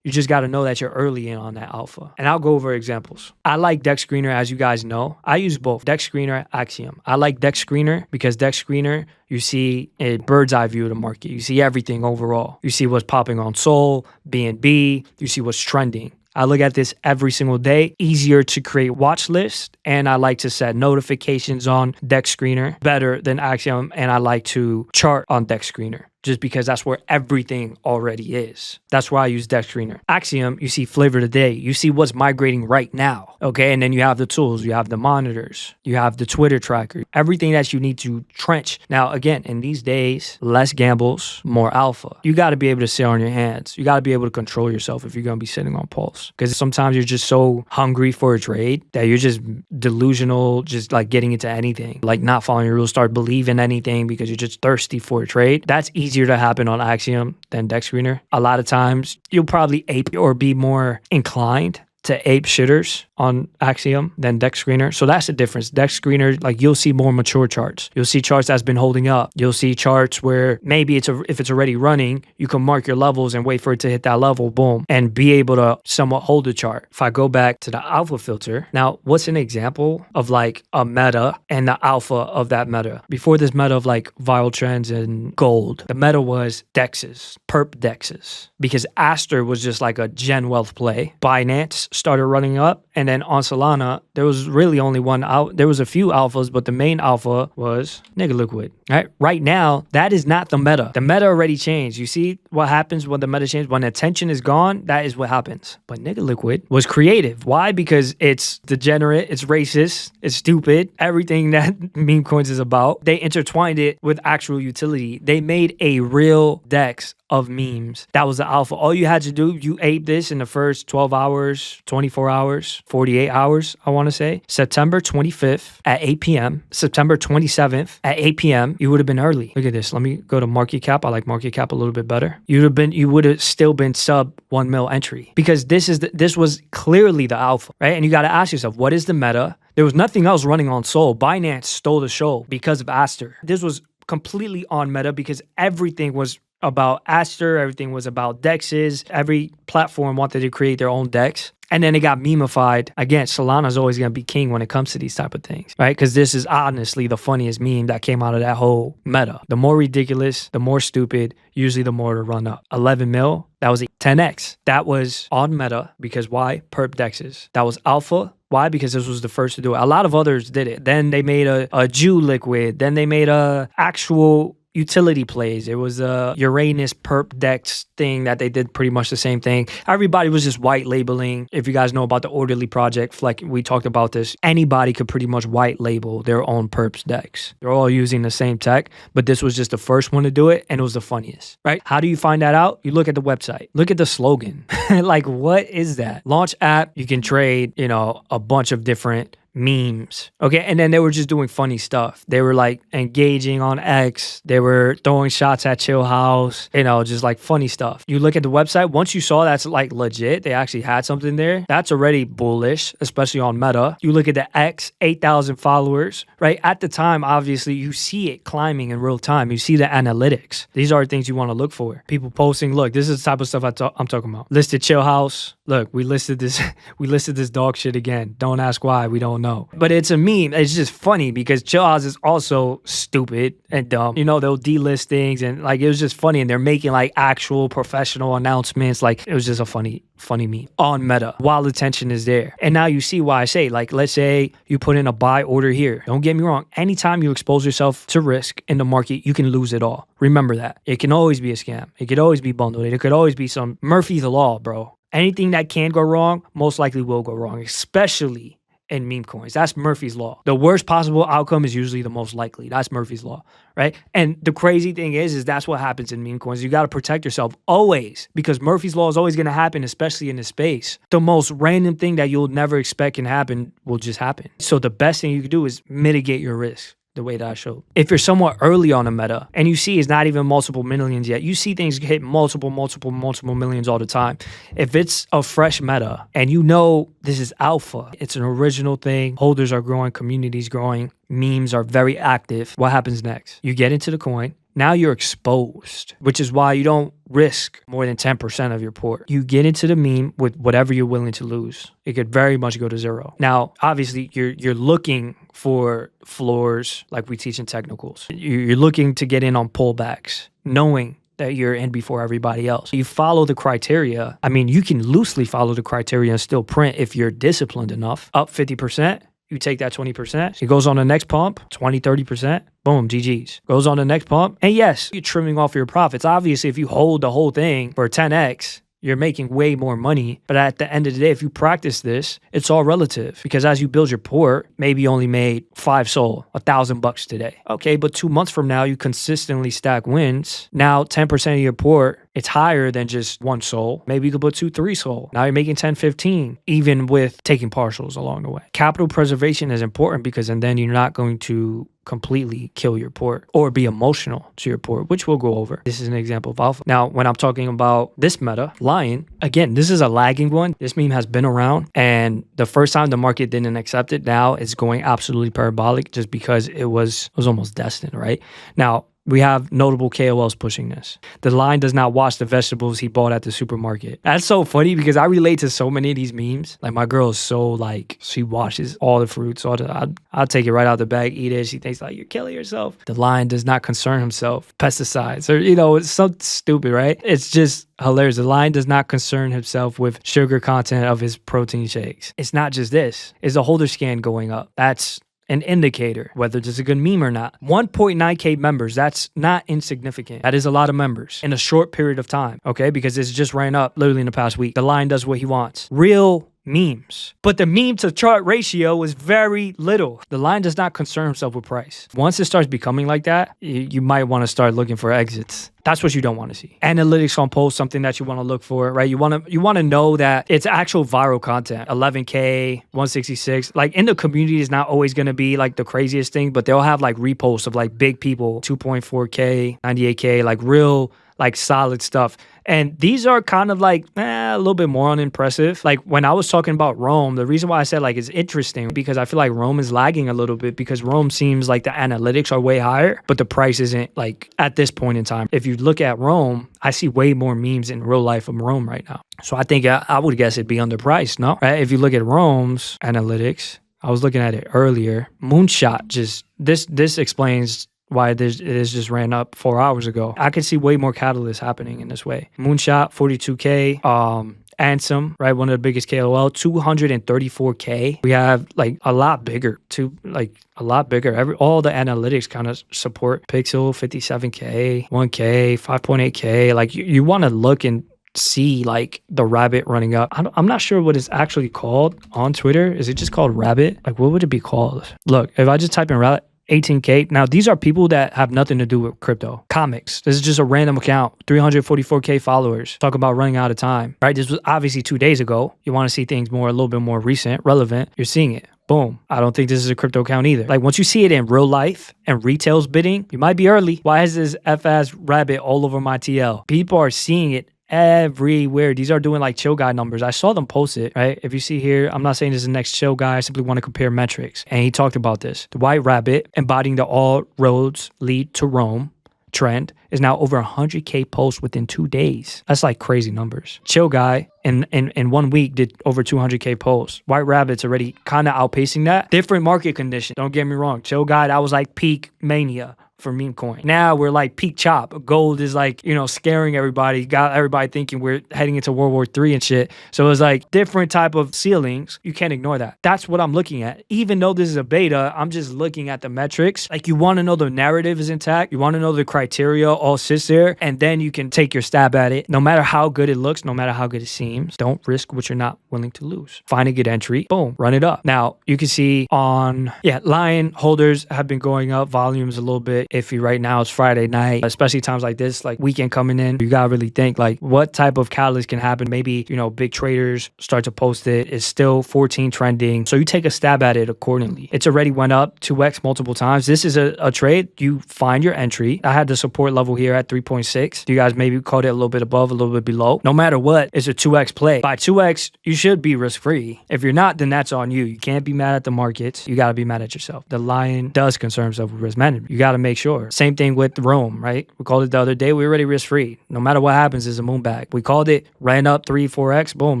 You just got to know that you're early in on that alpha. And I'll go over examples. I like Dexscreener, as you guys know. I use both Dexscreener, Axiom. I like Dexscreener because Dexscreener, you see a bird's eye view of the market. You see everything overall. You see what's popping on Sol, BNB. You see what's trending. I look at this every single day. Easier to create watch lists, and I like to set notifications on Dexscreener better than Axiom, and I like to chart on Dexscreener, just because that's where everything already is. That's why I use Dexscreener. Axiom, you see flavor of the day. You see what's migrating right now, okay? And then you have the tools. You have the monitors. You have the Twitter tracker. Everything that you need to trench. Now, again, in these days, less gambles, more alpha. You got to be able to sit on your hands. You got to be able to control yourself if you're going to be sitting on pulse. Because sometimes you're just so hungry for a trade that you're just delusional, just like getting into anything. Like not following your rules, start believing anything because you're just thirsty for a trade. That's easier to happen on Axiom than Dexscreener. A lot of times you'll probably ape or be more inclined to ape shitters on Axiom than Dexscreener. So that's the difference. Dexscreener, like you'll see more mature charts. You'll see charts that's been holding up. You'll see charts where maybe if it's already running, you can mark your levels and wait for it to hit that level, boom, and be able to somewhat hold the chart. If I go back to the alpha filter, now what's an example of like a meta and the alpha of that meta? Before this meta of like viral trends and gold, the meta was dexes, perp dexes, because Aster was just like a gen wealth play. Binance started running up, and then on Solana, there was really only one out. There was a few alphas, but the main alpha was nigga liquid. Right now, that is not the meta. The meta already changed. You see what happens when the meta changes? When attention is gone, that is what happens. But nigga liquid was creative. Why? Because it's degenerate, it's racist, it's stupid. Everything that meme coins is about. They intertwined it with actual utility. They made a real Dex of memes. That was the alpha. All you had to do, you ate this in the first 12 hours, 24 hours, 48 hours, I want to say. September 25th at 8 p.m., September 27th at 8 p.m., you would have been early. Look at this. Let me go to market cap. I like market cap a little bit better. You would have still been sub 1 mil entry, because this was clearly the alpha, right? And you got to ask yourself, what is the meta? There was nothing else running on Sol. Binance stole the show because of Aster. This was completely on meta because everything was about Aster, everything was about dexes. Every platform wanted to create their own dex. And then it got memeified. Again, Solana's always going to be king when it comes to these type of things, right? Because this is honestly the funniest meme that came out of that whole meta. The more ridiculous, the more stupid, usually the more to run up. 11 mil, that was a 10x. That was on meta because why? Perp dexes. That was alpha. Why? Because this was the first to do it. A lot of others did it. Then they made a Jew liquid. Then they made a actual utility plays. It was a Uranus perp dex thing that they did pretty much the same thing. Everybody was just white labeling. If you guys know about the Orderly project, like we talked about this, anybody could pretty much white label their own perps dex. They're all using the same tech, but this was just the first one to do it, and it was the funniest, right? How do you find that out? You look at the website. Look at the slogan. Like, what is that? Launch app, you can trade, a bunch of different memes. Okay, and then they were just doing funny stuff. They were like engaging on X. They were throwing shots at Chill House, you know, just like funny stuff. You look at the website, once you saw that's like legit, they actually had something there, that's already bullish, especially on Meta. You look at the X, 8,000 followers, right? At the time, obviously, you see it climbing in real time. You see the analytics. These are things you want to look for. People posting, look, this is the type of stuff I'm talking about. Listed Chill House. Look, we listed this dog shit again. Don't ask why, we don't know. But it's a meme. It's just funny because Chill House is also stupid and dumb. You know, they'll delist things and like it was just funny, and they're making like actual professional announcements. Like it was just a funny meme on Meta while the tension is there. And now you see why I say, like, let's say you put in a buy order here. Don't get me wrong. Anytime you expose yourself to risk in the market, you can lose it all. Remember that. It can always be a scam. It could always be bundled. It could always be some Murphy's Law, bro. Anything that can go wrong, most likely will go wrong, especially in meme coins. That's Murphy's Law. The worst possible outcome is usually the most likely. That's Murphy's Law, right? And the crazy thing is that's what happens in meme coins. You got to protect yourself always, because Murphy's Law is always going to happen, especially in this space. The most random thing that you'll never expect can happen will just happen. So the best thing you can do is mitigate your risk the way that I showed. If you're somewhat early on a meta and you see it's not even multiple millions yet, you see things hit multiple millions all the time. If it's a fresh meta and you know this is alpha, it's an original thing, holders are growing, communities growing, memes are very active, what happens next? You get into the coin. Now you're exposed, which is why you don't risk more than 10% of your port. You get into the meme with whatever you're willing to lose. It could very much go to zero. Now, obviously, you're looking for floors like we teach in technicals. You're looking to get in on pullbacks, knowing that you're in before everybody else. You follow the criteria. I mean, you can loosely follow the criteria and still print if you're disciplined enough. Up 50%. You take that 20%. It goes on the next pump, 20, 30%. Boom, GG's. Goes on the next pump. And yes, you're trimming off your profits. Obviously, if you hold the whole thing for 10x, you're making way more money. But at the end of the day, if you practice this, it's all relative. Because as you build your port, maybe you only made 5 SOL, $1,000 today. Okay, but 2 months from now, you consistently stack wins. Now, 10% of your port, it's higher than just 1 SOL. Maybe you could put 2, 3 SOL. Now you're making 10, 15, even with taking partials along the way. Capital preservation is important because and then you're not going to completely kill your port or be emotional to your port, which we'll go over. This is an example of alpha. Now, when I'm talking about this meta, Lion, again, this is a lagging one. This meme has been around, and the first time the market didn't accept it, now it's going absolutely parabolic just because it was almost destined, right? Now, we have notable KOLs pushing this. The Lion does not wash the vegetables he bought at the supermarket. That's so funny because I relate to so many of these memes. Like my girl is so like, she washes all the fruits. I'll take it right out the bag, eat it. She thinks like, you're killing yourself. The Lion does not concern himself. Pesticides or, you know, it's something stupid, right? It's just hilarious. The Lion does not concern himself with sugar content of his protein shakes. It's not just this. It's the HolderScan going up. That's an indicator whether it's a good meme or not. 1.9K members, that's not insignificant. That is a lot of members in a short period of time, okay? Because it's just ran up literally in the past week. The Lion does what he wants. Real memes. But the meme to chart ratio is very little. The Lion does not concern himself with price. Once it starts becoming like that, you might want to start looking for exits. That's what you don't want to see. Analytics on post, something that you want to look for, right? You want to know that it's actual viral content. 11K, 166. Like in the community is not always going to be like the craziest thing, but they'll have like reposts of like big people, 2.4K, 98K, like real like solid stuff. And these are kind of like a little bit more unimpressive. Like when I was talking about Rome, the reason why I said like it's interesting because I feel like Rome is lagging a little bit because Rome seems like the analytics are way higher, but the price isn't like at this point in time. If you look at Rome, I see way more memes in real life of Rome right now. So I think I would guess it'd be underpriced, no? Right? If you look at Rome's analytics, I was looking at it earlier. Moonshot just, this explains why it is just ran up 4 hours ago. I could see way more catalysts happening in this way. Moonshot, 42K. Axiom, right? One of the biggest KOL, 234K. We have like a lot bigger, all the analytics kind of support. Pixel, 57K, 1K, 5.8K. Like you want to look and see like the rabbit running up. I'm not sure what it's actually called on Twitter. Is it just called rabbit? Like what would it be called? Look, if I just type in rabbit, 18K. Now, these are people that have nothing to do with crypto. Comics. This is just a random account. 344K followers. Talk about running out of time, right? This was obviously 2 days ago. You want to see things a little bit more recent, relevant. You're seeing it. Boom. I don't think this is a crypto account either. Like once you see it in real life and retail's bidding, you might be early. Why is this F-ass rabbit all over my TL? People are seeing it everywhere. These are doing like chill guy numbers. I saw them post it, right? If you see here, I'm not saying this is the next chill guy. I simply want to compare metrics. And he talked about this. The white rabbit embodying the all roads lead to Rome trend is now over 100K posts within 2 days. That's like crazy numbers. Chill guy in 1 week did over 200K posts. White rabbit's already kind of outpacing that. Different market condition. Don't get me wrong. Chill guy, that was like peak mania for meme coin. Now we're like peak chop. Gold is like, you know, scaring everybody. Got everybody thinking we're heading into World War III and shit. So it's like different type of ceilings. You can't ignore that. That's what I'm looking at. Even though this is a beta, I'm just looking at the metrics. Like you want to know the narrative is intact. You want to know the criteria all sits there, and then you can take your stab at it. No matter how good it looks, no matter how good it seems, don't risk what you're not willing to lose. Find a good entry. Boom. Run it up. Now you can see on, Lion holders have been going up. Volumes a little bit iffy right now. It's Friday night, especially times like this, like weekend coming in. You gotta really think like what type of catalyst can happen. Maybe, you know, big traders start to post it. It's still 14 trending. So you take a stab at it accordingly. It's already went up 2x multiple times. This is a trade. You find your entry. I had the support level here at 3.6. You guys maybe caught it a little bit above, a little bit below. No matter what, it's a 2x play. By 2x, you should be risk-free. If you're not, then that's on you. You can't be mad at the markets. You gotta be mad at yourself. The Lion does concern himself with risk management. You gotta make sure. Same thing with Rome, right? We called it the other day. We're already risk-free. No matter what happens, it's a moon back. We called it, ran up 3-4x, boom.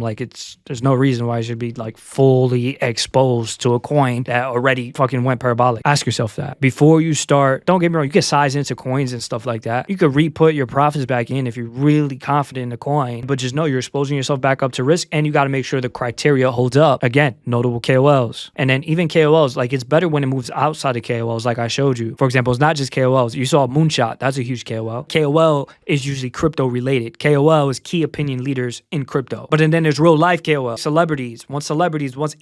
Like there's no reason why it should be like fully exposed to a coin that already fucking went parabolic. Ask yourself that. Before you start, don't get me wrong, you can size into coins and stuff like that. You could re-put your profits back in if you're really confident in the coin, but just know you're exposing yourself back up to risk, and you got to make sure the criteria holds up. Again, notable KOLs. And then even KOLs, like it's better when it moves outside of KOLs, like I showed you. For example, it's not just KOLs. You saw Moonshot. That's a huge KOL. KOL is usually crypto related. KOL is key opinion leaders in crypto. But then there's real life KOL. Celebrities. Once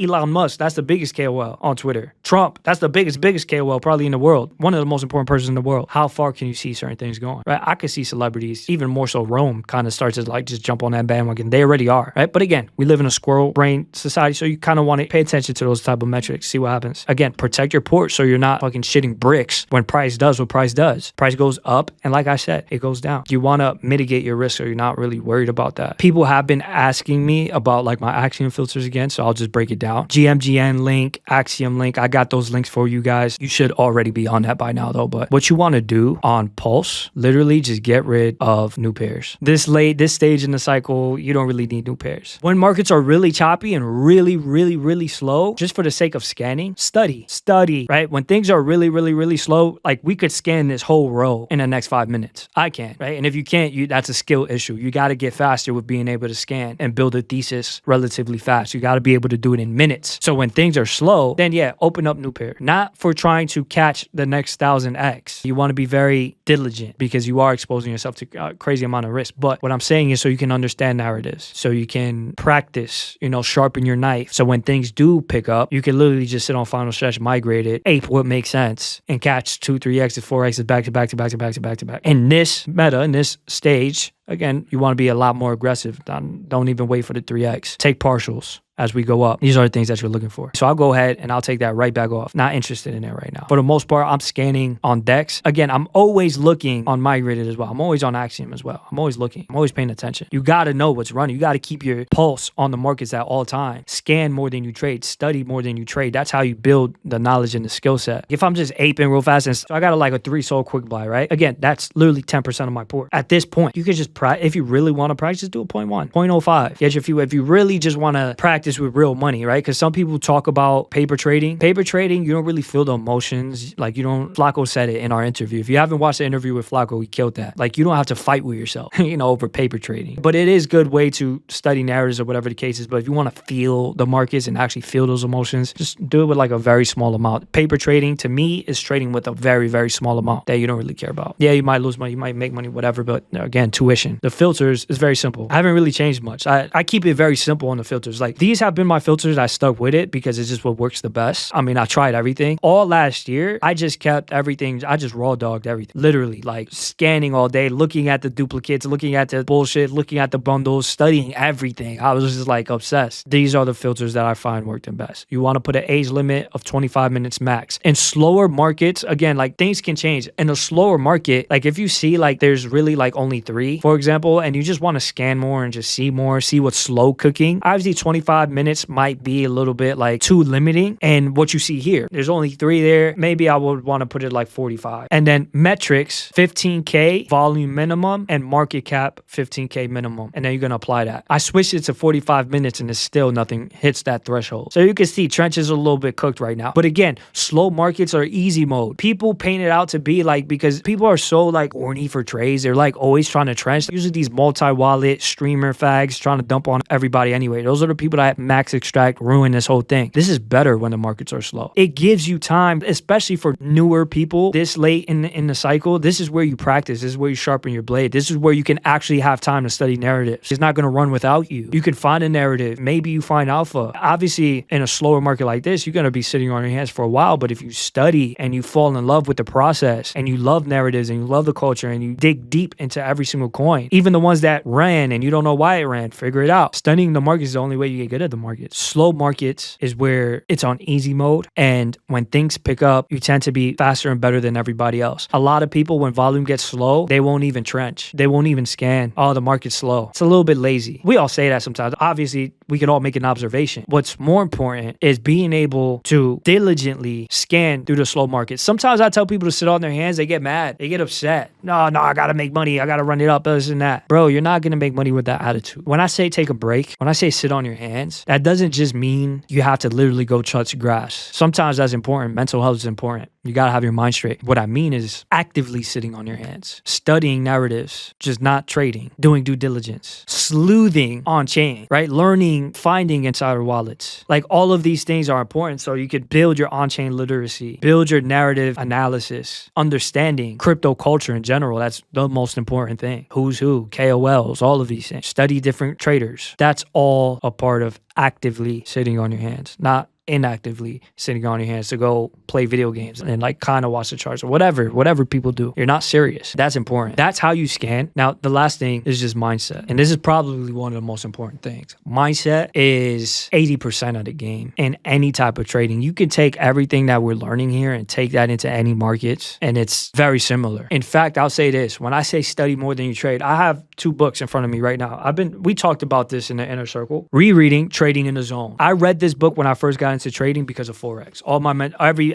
Elon Musk, that's the biggest KOL on Twitter. Trump, that's the biggest KOL probably in the world. One of the most important persons in the world. How far can you see certain things going? Right? I could see celebrities, even more so Rome, kind of starts to like just jump on that bandwagon. They already are, right? But again, we live in a squirrel brain society, so you kind of want to pay attention to those type of metrics, see what happens. Again, protect your port so you're not fucking shitting bricks when price does what price does. Price goes up, and like I said, it goes down. You want to mitigate your risk so you're not really worried about that. People have been asking me about like my Axiom filters again, so I'll just break it down. GMGN link, Axiom link, I got those links for you guys. You should already be on that by now though, but what you want to do on Pulse, literally just get rid of new pairs. This stage in the cycle, you don't really need new pairs. When markets are really choppy and really slow, just for the sake of scanning, study, right? When things are really slow, like we could scan this whole row in the next 5 minutes. I can, right? And if you can't, that's a skill issue. You got to get faster with being able to scan and build a thesis relatively fast. You got to be able to do it in minutes. So when things are slow, then open up new pair. Not for trying to catch the next 1000x. You want to be very diligent because you are exposing yourself to a crazy amount of risk. But what I'm saying is so you can understand narratives, so you can practice, sharpen your knife. So when things do pick up, you can literally just sit on final stretch, migrate it, ape what makes sense, and catch 2, 3x's, 4x's back to back. In this meta, in this stage, again, you want to be a lot more aggressive. Don't even wait for the 3x. Take partials as we go up. These are the things that you're looking for. So I'll go ahead and I'll take that right back off. Not interested in it right now. For the most part, I'm scanning on Dex. Again, I'm always looking on migrated as well. I'm always on Axiom as well. I'm always looking. I'm always paying attention. You got to know what's running. You got to keep your pulse on the markets at all time. Scan more than you trade. Study more than you trade. That's how you build the knowledge and the skill set. If I'm just aping real fast, and so I got like a 3 soul quick buy, right? Again, that's literally 10% of my port. At this point, you could just if you really want to practice, just do a 0.1, 0.05. Get your few. If you really just want to practice with real money, right? Because some people talk about paper trading. Paper trading, you don't really feel the emotions. Like you don't, Flacco said it in our interview. If you haven't watched the interview with Flacco, he killed that. Like you don't have to fight with yourself, over paper trading. But it is a good way to study narratives or whatever the case is. But if you want to feel the markets and actually feel those emotions, just do it with like a very small amount. Paper trading, to me, is trading with a very, very small amount that you don't really care about. Yeah, you might lose money, you might make money, whatever. But again, tuition. The filters is very simple. I haven't really changed much. I keep it very simple on the filters. Like these These have been my filters. I stuck with it because it's just what works the best. I mean, I tried everything. All last year, I just kept everything. I just raw dogged everything. Literally, like scanning all day, looking at the duplicates, looking at the bullshit, looking at the bundles, studying everything. I was just like obsessed. These are the filters that I find work the best. You want to put an age limit of 25 minutes max. In slower markets, again, like things can change. In a slower market, like if you see like there's really like only 3, for example, and you just want to scan more and just see more, see what's slow cooking, obviously 25 minutes might be a little bit like too limiting. And what you see here, there's only 3 there. Maybe I would want to put it like 45. And then metrics, 15K volume minimum and market cap 15K minimum. And then you're going to apply that. I switched it to 45 minutes and it's still nothing hits that threshold. So you can see Trench is a little bit cooked right now. But again, slow markets are easy mode. People paint it out to be like, because people are so like horny for trades. They're like always trying to trench. Usually these multi-wallet streamer fags trying to dump on everybody anyway. Those are the people that max extract, ruin this whole thing. This is better when the markets are slow. It gives you time, especially for newer people this late in the cycle. This is where you practice. This is where you sharpen your blade. This is where you can actually have time to study narratives. It's not going to run without you. You can find a narrative. Maybe you find alpha. Obviously, in a slower market like this, you're going to be sitting on your hands for a while. But if you study and you fall in love with the process and you love narratives and you love the culture and you dig deep into every single coin, even the ones that ran and you don't know why it ran, figure it out. Studying the market is the only way you get good at the market. Slow markets is where it's on easy mode. And when things pick up, you tend to be faster and better than everybody else. A lot of people, when volume gets slow, they won't even trench. They won't even scan. Oh, the market's slow. It's a little bit lazy. We all say that sometimes. Obviously, we can all make an observation. What's more important is being able to diligently scan through the slow market. Sometimes I tell people to sit on their hands. They get mad. They get upset. No, I got to make money. I got to run it up, this and that. Bro, you're not going to make money with that attitude. When I say take a break, when I say sit on your hands, that doesn't just mean you have to literally go touch grass. Sometimes that's important. Mental health is important. You got to have your mind straight. What I mean is actively sitting on your hands, studying narratives, just not trading, doing due diligence, sleuthing on chain, right? Learning, finding insider wallets. Like all of these things are important so you could build your on-chain literacy, build your narrative analysis, understanding crypto culture in general. That's the most important thing. Who's who, KOLs, all of these things. Study different traders. That's all a part of actively sitting on your hands, not inactively sitting on your hands to go play video games and like kind of watch the charts or whatever people do. You're not serious. That's important. That's how you scan. Now, the last thing is just mindset. And this is probably one of the most important things. Mindset is 80% of the game in any type of trading. You can take everything that we're learning here and take that into any markets, and it's very similar. In fact, I'll say this. When I say study more than you trade, I have 2 books in front of me right now. We talked about this in the inner circle. Rereading Trading in the Zone. I read this book when I first got into trading because of Forex.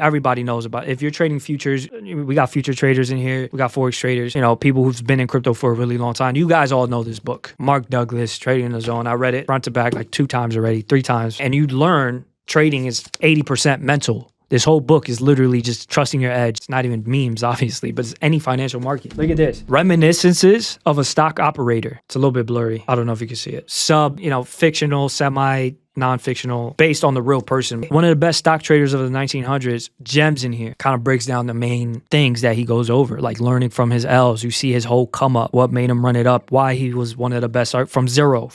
Everybody knows about it. If you're trading futures, we got future traders in here. We got Forex traders, people who've been in crypto for a really long time. You guys all know this book. Mark Douglas, Trading in the Zone. I read it front to back like 2 times already, 3 times. And you learn trading is 80% mental. This whole book is literally just trusting your edge. It's not even memes, obviously, but it's any financial market. Look at this. Reminiscences of a stock operator. It's a little bit blurry. I don't know if you can see it. Fictional, non-fictional, based on the real person. One of the best stock traders of the 1900s, gems in here, kind of breaks down the main things that he goes over, like learning from his L's. You see his whole come up, what made him run it up, why he was one of the best, from zero,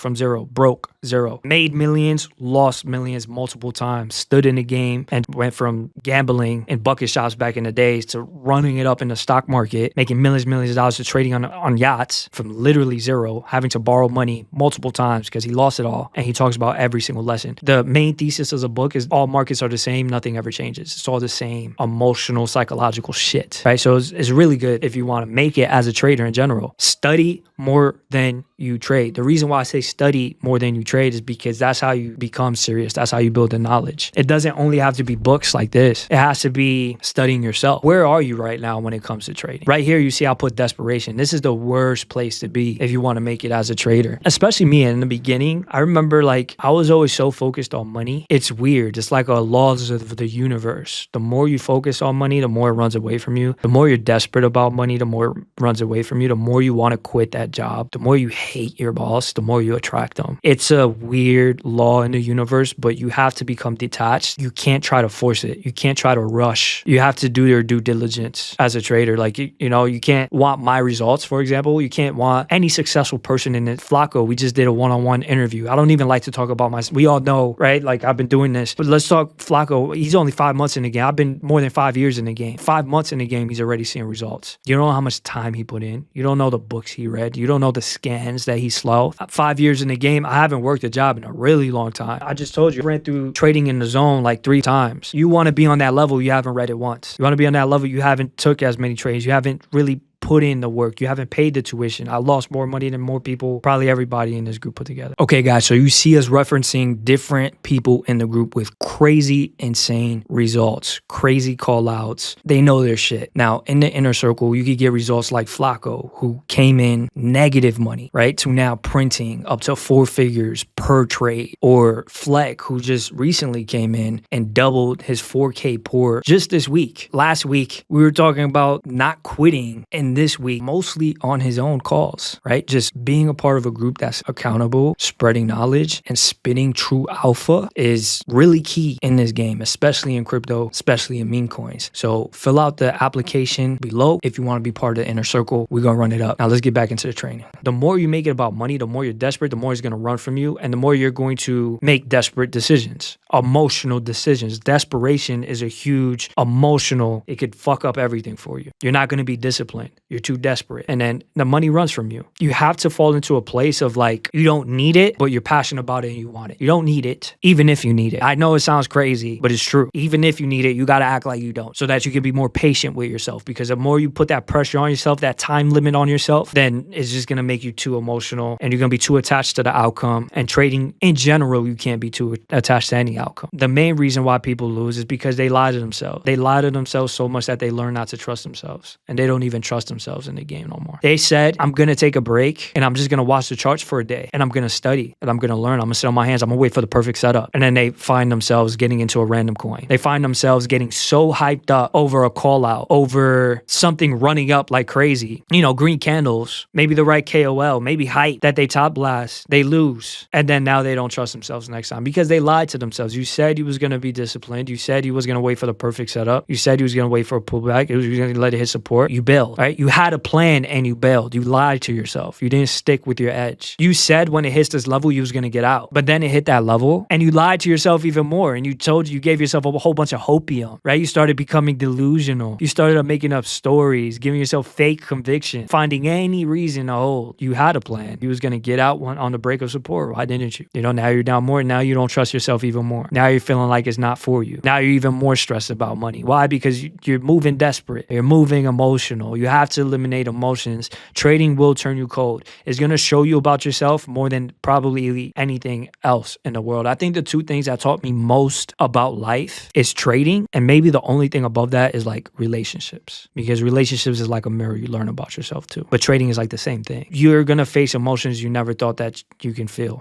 broke, zero. Made millions, lost millions multiple times, stood in the game and went from gambling in bucket shops back in the days to running it up in the stock market, making millions of dollars to trading on yachts from literally zero, having to borrow money multiple times because he lost it all. And he talks about every single lesson. The main thesis of the book is all markets are the same, nothing ever changes. It's all the same emotional, psychological shit, right? So it's really good if you want to make it as a trader in general. Study more than you trade. The reason why I say study more than you trade is because that's how you become serious. That's how you build the knowledge. It doesn't only have to be books like this. It has to be studying yourself. Where are you right now when it comes to trading? Right here, you see I'll put desperation. This is the worst place to be if you want to make it as a trader. Especially me in the beginning. I remember I was always so focused on money. It's weird. It's like a laws of the universe. The more you focus on money, the more it runs away from you. The more you're desperate about money, the more it runs away from you. The more you want to quit that job. The more you hate hate your boss, the more you attract them. It's a weird law in the universe, but you have to become detached. You can't try to force it. You can't try to rush. You have to do your due diligence as a trader. Like, you can't want my results, for example. You can't want any successful person in it. Flacco, we just did a one-on-one interview. I don't even like to talk about we all know, right? Like, I've been doing this, but let's talk Flacco. He's only 5 months in the game. I've been more than 5 years in the game. 5 months in the game, he's already seeing results. You don't know how much time he put in. You don't know the books he read. You don't know the scans that he slow. 5 years in the game, I haven't worked a job in a really long time. I just told you, I ran through trading in the zone like 3 times. You want to be on that level, you haven't read it once. You want to be on that level, you haven't took as many trades. You haven't really put in the work. You haven't paid the tuition. I lost more money than more people, probably everybody in this group put together. Okay, guys, so you see us referencing different people in the group with crazy, insane results, crazy call outs. They know their shit. Now, in the inner circle, you could get results like Flacco, who came in negative money, right, to now printing up to 4 figures per trade, or Fleck, who just recently came in and doubled his 4K pour just this week. Last week, we were talking about not quitting, and this week, mostly on his own calls, right? Just being a part of a group that's accountable, spreading knowledge, and spitting true alpha is really key in this game, especially in crypto, especially in meme coins. So fill out the application below if you want to be part of the inner circle. We're going to run it up. Now let's get back into the training. The more you make it about money, the more you're desperate, the more it's going to run from you, and the more you're going to make desperate decisions, emotional decisions. Desperation is a huge emotional, it could fuck up everything for you. You're not going to be disciplined. You're too desperate. And then the money runs from you. You have to fall into a place of like, you don't need it, but you're passionate about it and you want it. You don't need it, even if you need it. I know it sounds crazy, but it's true. Even if you need it, you got to act like you don't, so that you can be more patient with yourself. Because the more you put that pressure on yourself, that time limit on yourself, then it's just going to make you too emotional and you're going to be too attached to the outcome. And trading in general, you can't be too attached to any outcome. The main reason why people lose is because they lie to themselves. They lie to themselves so much that they learn not to trust themselves, and they don't even trust themselves in the game no more. They said, I'm going to take a break and I'm just going to watch the charts for a day and I'm going to study and I'm going to learn. I'm going to sit on my hands. I'm going to wait for the perfect setup. And then they find themselves getting into a random coin. They find themselves getting so hyped up over a call out, over something running up like crazy. Green candles, maybe the right KOL, maybe hype that they top blast. They lose. And then now they don't trust themselves next time because they lied to themselves. You said you was going to be disciplined. You said you was going to wait for the perfect setup. You said you was going to wait for a pullback. You was going to let it hit support. You bailed, right? You had a plan and you bailed. You lied to yourself. You didn't stick with your edge. You said when it hits this level, you was going to get out. But then it hit that level and you lied to yourself even more. And you gave yourself a whole bunch of hopium, right? You started becoming delusional. You started making up stories, giving yourself fake conviction, finding any reason to hold. You had a plan. You was going to get out on the break of support. Why didn't you? Now you're down more. Now you don't trust yourself even more. Now you're feeling like it's not for you. Now you're even more stressed about money. Why? Because you're moving desperate. You're moving emotional. You have to eliminate emotions. Trading will turn you cold. It's going to show you about yourself more than probably anything else in the world. I think the 2 things that taught me most about life is trading, and maybe the only thing above that is like relationships, because relationships is like a mirror. You learn about yourself too. But trading is like the same thing. You're going to face emotions you never thought that you can feel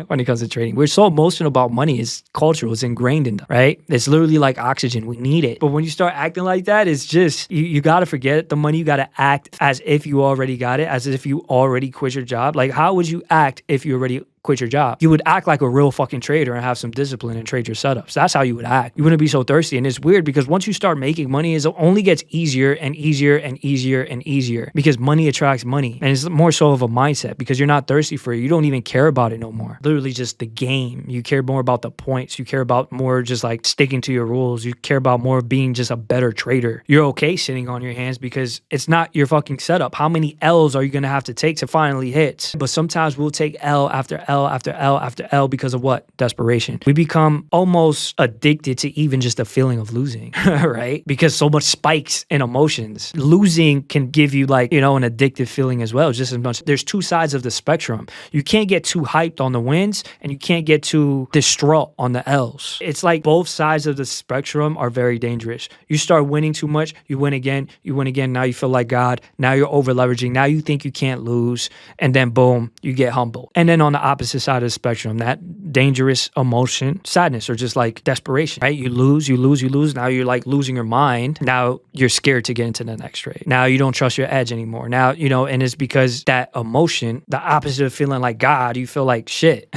when it comes to trading. We're so emotional about money. It's cultural. It's ingrained in them, right? It's literally like oxygen. We need it. But when you start acting like that, it's just, you got to forget the money. You got to act as if you already got it, as if you already quit your job. Like, how would you act if you already quit your job? You would act like a real fucking trader and have some discipline and trade your setups. That's how you would act. You wouldn't be so thirsty. And it's weird because once you start making money, it only gets easier and easier and easier and easier, because money attracts money. And it's more so of a mindset, because you're not thirsty for it. You don't even care about it no more. Literally just the game. You care more about the points. You care about more just like sticking to your rules. You care about more being just a better trader. You're okay sitting on your hands because it's not your fucking setup. How many L's are you going to have to take to finally hit? But sometimes we'll take L after L after L after L because of what? Desperation. We become almost addicted to even just the feeling of losing, right? Because so much spikes in emotions. Losing can give you like, an addictive feeling as well, just as much. There's 2 sides of the spectrum. You can't get too hyped on the wins and you can't get too distraught on the L's. It's like both sides of the spectrum are very dangerous. You start winning too much, you win again, now you feel like God, now you're over leveraging, now you think you can't lose, and then boom, you get humbled. And then on the opposite opposite side of the spectrum, that dangerous emotion, sadness, or just like desperation, right? You lose. Now you're like losing your mind. Now you're scared to get into the next trade. Now you don't trust your edge anymore. Now, and it's because that emotion, the opposite of feeling like God, you feel like shit.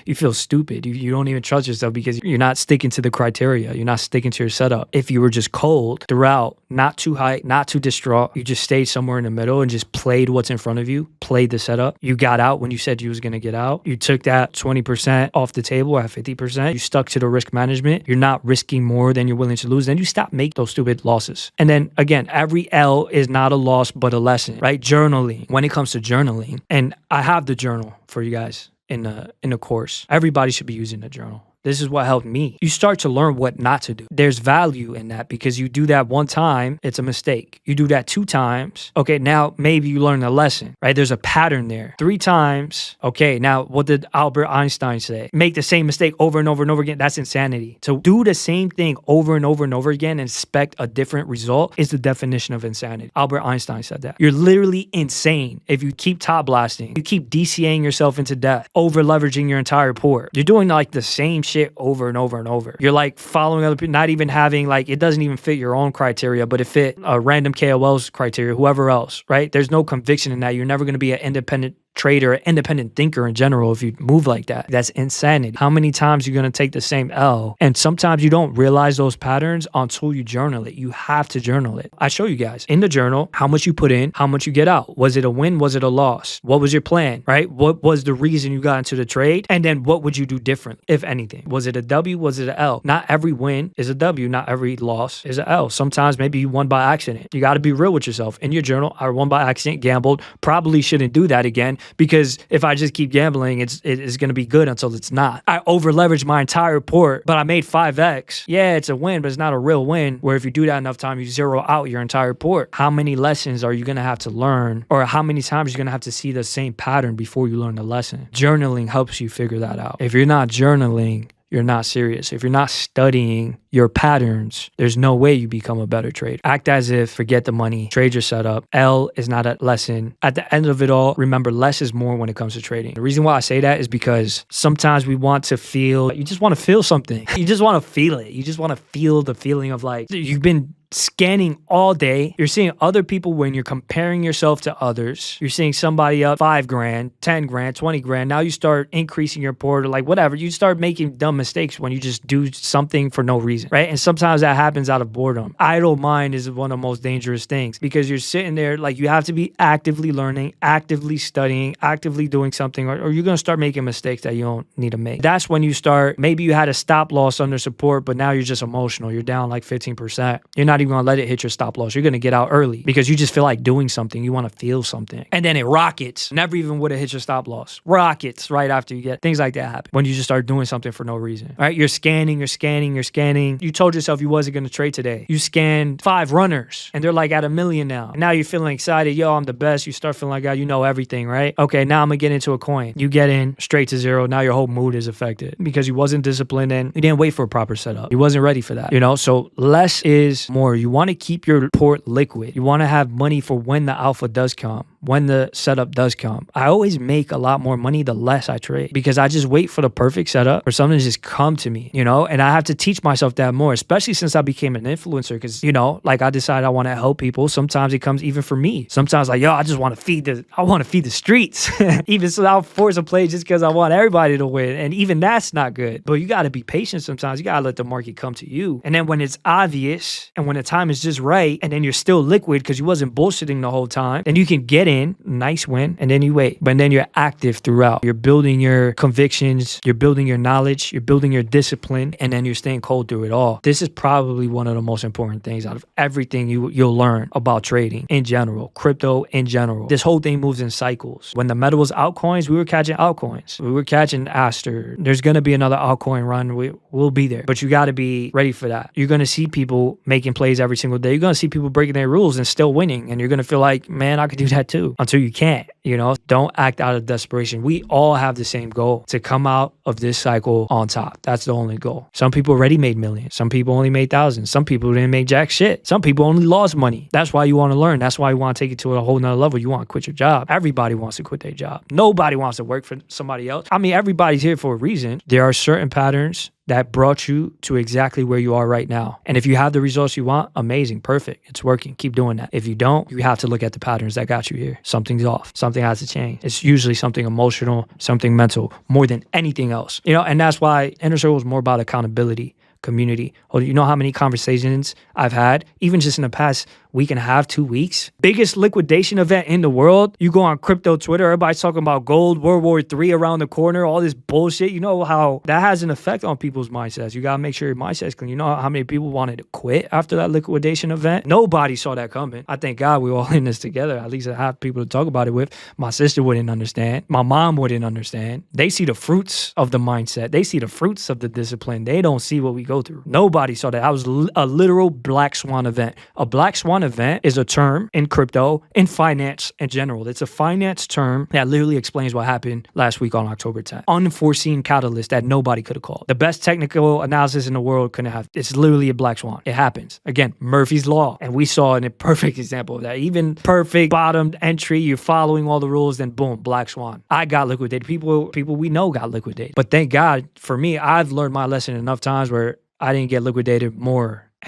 You feel stupid. You don't even trust yourself because you're not sticking to the criteria. You're not sticking to your setup. If you were just cold throughout, not too high, not too distraught, you just stayed somewhere in the middle and just played what's in front of you, played the setup. You got out when you said you was going to get out. You took that 20% off the table at 50%. You stuck to the risk management. You're not risking more than you're willing to lose. Then you stop making those stupid losses. And then again, every L is not a loss, but a lesson, right? Journaling. When it comes to journaling, and I have the journal for you guys in the course. Everybody should be using the journal. This is what helped me. You start to learn what not to do. There's value in that because you do that one time, it's a mistake. You do that 2 times, okay, now maybe you learn a lesson, right? There's a pattern there. 3 times, okay, now what did Albert Einstein say? Make the same mistake over and over and over again. That's insanity. To do the same thing over and over and over again and expect a different result is the definition of insanity. Albert Einstein said that. You're literally insane if you keep top blasting. You keep DCAing yourself into death, over leveraging your entire port. You're doing like the same shit over and over and over. You're like following other people, not even having like, it doesn't even fit your own criteria, but it fit a random KOL's criteria, whoever else, right? There's no conviction in that. You're never going to be an independent trader, independent thinker in general if you move like that. That's insanity. How many times you're going to take the same L? And sometimes you don't realize those patterns until you journal it. You have to journal it. I show you guys in the journal how much you put in, how much you get out. Was it a win? Was it a loss? What was your plan, right? What was the reason you got into the trade? And then what would you do different, if anything? Was it a W? Was it an L? Not every win is a W. Not every loss is an L. Sometimes maybe you won by accident. You got to be real with yourself. In your journal, I won by accident, gambled, probably shouldn't do that again. Because if I just keep gambling, it is going to be good until it's not. I over leveraged my entire port, but I made 5x. Yeah, it's a win, but it's not a real win. Where if you do that enough time, you zero out your entire port. How many lessons are you going to have to learn? Or how many times you're going to have to see the same pattern before you learn the lesson? Journaling helps you figure that out. If you're not journaling, you're not serious. If you're not studying your patterns, there's no way you become a better trader. Act as if, forget the money, trade your setup. L is not a lesson. At the end of it all, remember less is more when it comes to trading. The reason why I say that is because sometimes we want to feel, you just want to feel something. You just want to feel it. You just want to feel the feeling of like, you've been scanning all day. You're seeing other people when you're comparing yourself to others. You're seeing somebody up 5 grand, 10 grand, 20 grand. Now you start increasing your port or like whatever. You start making dumb mistakes when you just do something for no reason, right? And sometimes that happens out of boredom. Idle mind is one of the most dangerous things because you're sitting there like you have to be actively learning, actively studying, actively doing something, or you're going to start making mistakes that you don't need to make. That's when you start, maybe you had a stop loss under support, but now you're just emotional. You're down like 15%. You're not even going to let it hit your stop loss. You're going to get out early because you just feel like doing something. You want to feel something. And then it rockets. Never even would have hit your stop loss. Rockets right after you get things like that happen. When you just start doing something for no reason. All right? You're scanning. You told yourself you wasn't going to trade today. You scanned 5 runners and they're like at 1 million now. And now you're feeling excited. Yo, I'm the best. You start feeling like, God, you know everything, right? Okay, now I'm going to get into a coin. You get in straight to zero. Now your whole mood is affected because you wasn't disciplined and you didn't wait for a proper setup. You wasn't ready for that, So less is more. You want to keep your port liquid. You want to have money for when the alpha does come, when the setup does come. I always make a lot more money the less I trade because I just wait for the perfect setup for something to just come to me, And I have to teach myself that more, especially since I became an influencer because, like I decided I want to help people. Sometimes it comes even for me. Sometimes like, yo, I just want to feed the streets. Even so I'll force a play just because I want everybody to win. And even that's not good. But you got to be patient sometimes. You got to let the market come to you. And then when it's obvious and when the time is just right and then you're still liquid because you wasn't bullshitting the whole time, then you can get in, nice win, and then you wait. But then you're active throughout. You're building your convictions, you're building your knowledge, you're building your discipline, and then you're staying cold through it all. This is probably one of the most important things out of everything you'll learn about trading in general, crypto in general. This whole thing moves in cycles. When the meta was altcoins, we were catching altcoins. We were catching Aster. There's going to be another altcoin run. We'll be there. But you got to be ready for that. You're going to see people making plays every single day. You're going to see people breaking their rules and still winning. And you're going to feel like, man, I could do that too. too until you can't. Don't act out of desperation. We all have the same goal, to come out of this cycle on top. That's the only goal. Some people already made millions. Some people only made thousands. Some people didn't make jack shit. Some people only lost money. That's why you want to learn. That's why you want to take it to a whole nother level. You want to quit your job. Everybody wants to quit their job. Nobody wants to work for somebody else. I mean, everybody's here for a reason. There are certain patterns that brought you to exactly where you are right now. And if you have the results you want, amazing, perfect. It's working. Keep doing that. If you don't, you have to look at the patterns that got you here. Something's off. Something has to change. It's usually something emotional, something mental, more than anything else. And that's why Inner Circle is more about accountability, community. You know how many conversations I've had, even just in the past week and a half, 2 weeks? Biggest liquidation event in the world. You go on crypto Twitter, everybody's talking about gold, World War III around the corner, all this bullshit. You know how that has an effect on people's mindsets. You gotta make sure your mindset's clean. You know how many people wanted to quit after that liquidation event? Nobody saw that coming. I thank God we're all in this together. At least I have people to talk about it with. My sister wouldn't understand. My mom wouldn't understand. They see the fruits of the mindset. They see the fruits of the discipline. They don't see what we go through. Nobody saw that. I was a literal black swan event. A black swan event is a term in crypto, in finance in general. It's a finance term that literally explains what happened last week on October 10th. Unforeseen catalyst that nobody could have called. The best technical analysis in the world couldn't have. It's literally a black swan. It happens. Again, Murphy's Law. And we saw a perfect example of that. Even perfect bottomed entry, you're following all the rules, then boom, black swan. I got liquidated. People we know got liquidated. But thank God, for me, I've learned my lesson enough times where I didn't get liquidated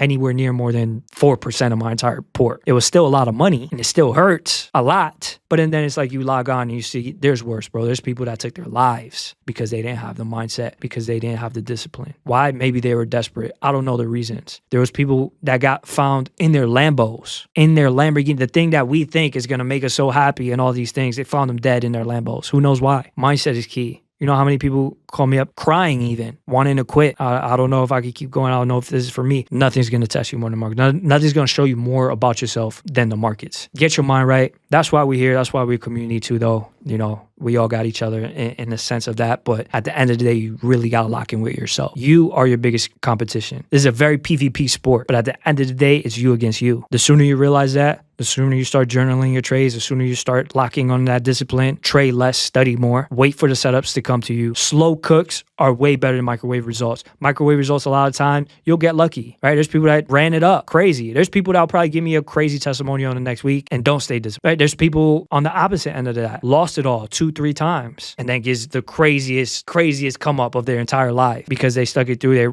anywhere near more than 4% of my entire port. It was still a lot of money and it still hurts a lot. But then it's like you log on and you see there's worse, bro. There's people that took their lives because they didn't have the mindset, because they didn't have the discipline. Why? Maybe they were desperate. I don't know the reasons. There was people that got found in their Lambos, in their Lamborghini, the thing that we think is going to make us so happy and all these things. They found them dead in their Lambos. Who knows why? Mindset is key. You know how many people call me up crying even, wanting to quit? I don't know if I could keep going. I don't know if this is for me. Nothing's going to test you more than the market. Nothing's going to show you more about yourself than the markets. Get your mind right. That's why we're here. That's why we're a community too, though. We all got each other in the sense of that. But at the end of the day, you really got to lock in with yourself. You are your biggest competition. This is a very PvP sport. But at the end of the day, it's you against you. The sooner you realize that, the sooner you start journaling your trades, the sooner you start locking on that discipline, trade less, study more, wait for the setups to come to you. Slow cooks are way better than microwave results. Microwave results, a lot of time, you'll get lucky, right? There's people that ran it up crazy. There's people that'll probably give me a crazy testimonial in the next week and don't stay disciplined, right? There's people on the opposite end of that, lost it all 2-3 times and then gives the craziest come up of their entire life because they stuck it through. They,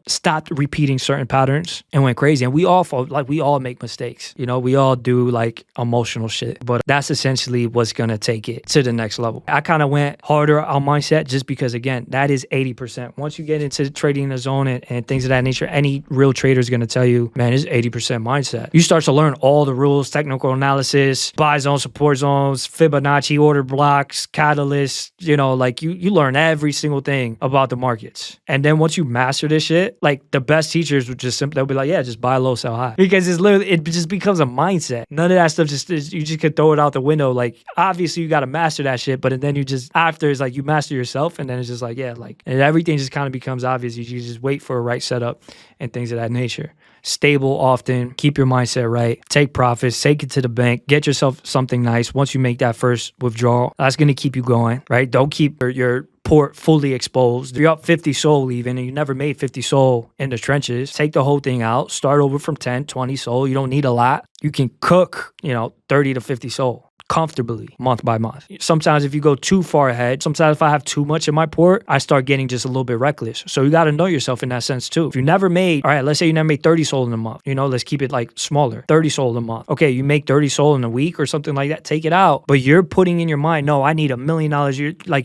stopped repeating certain patterns and went crazy. And we all fall, we all make mistakes. We all do emotional shit, but that's essentially what's gonna take it to the next level. I kind of went harder on mindset just because, again, that is 80%. Once you get into trading in the zone and things of that nature, any real trader is gonna tell you, man, it's 80% mindset. You start to learn all the rules, technical analysis, buy zone, support zones, Fibonacci order blocks, catalysts, you learn every single thing about the markets. And then once you master this shit, the best teachers would just simply, they'll be like, yeah, just buy low, sell high. Because it just becomes a mindset. None of that stuff you just could throw it out the window. Obviously you got to master that shit, but then you just, after it's you master yourself, and then it's just and everything just kind of becomes obvious. You just wait for a right setup and things of that nature. Stable often, keep your mindset right, take profits, take it to the bank, get yourself something nice. Once you make that first withdrawal, that's going to keep you going, right? Don't keep your port fully exposed. You're up 50 SOL even, and you never made 50 SOL in the trenches. Take the whole thing out, start over from 10, 20 SOL. You don't need a lot. You can cook, 30 to 50 SOL comfortably month by month. Sometimes if you go too far ahead, sometimes if I have too much in my port, I start getting just a little bit reckless. So you got to know yourself in that sense too. If you never made, all right, let's say you never made 30 SOL in a month, let's keep it smaller, 30 SOL a month. Okay, you make 30 SOL in a week or something like that, take it out. But you're putting in your mind, no, I need $1 million.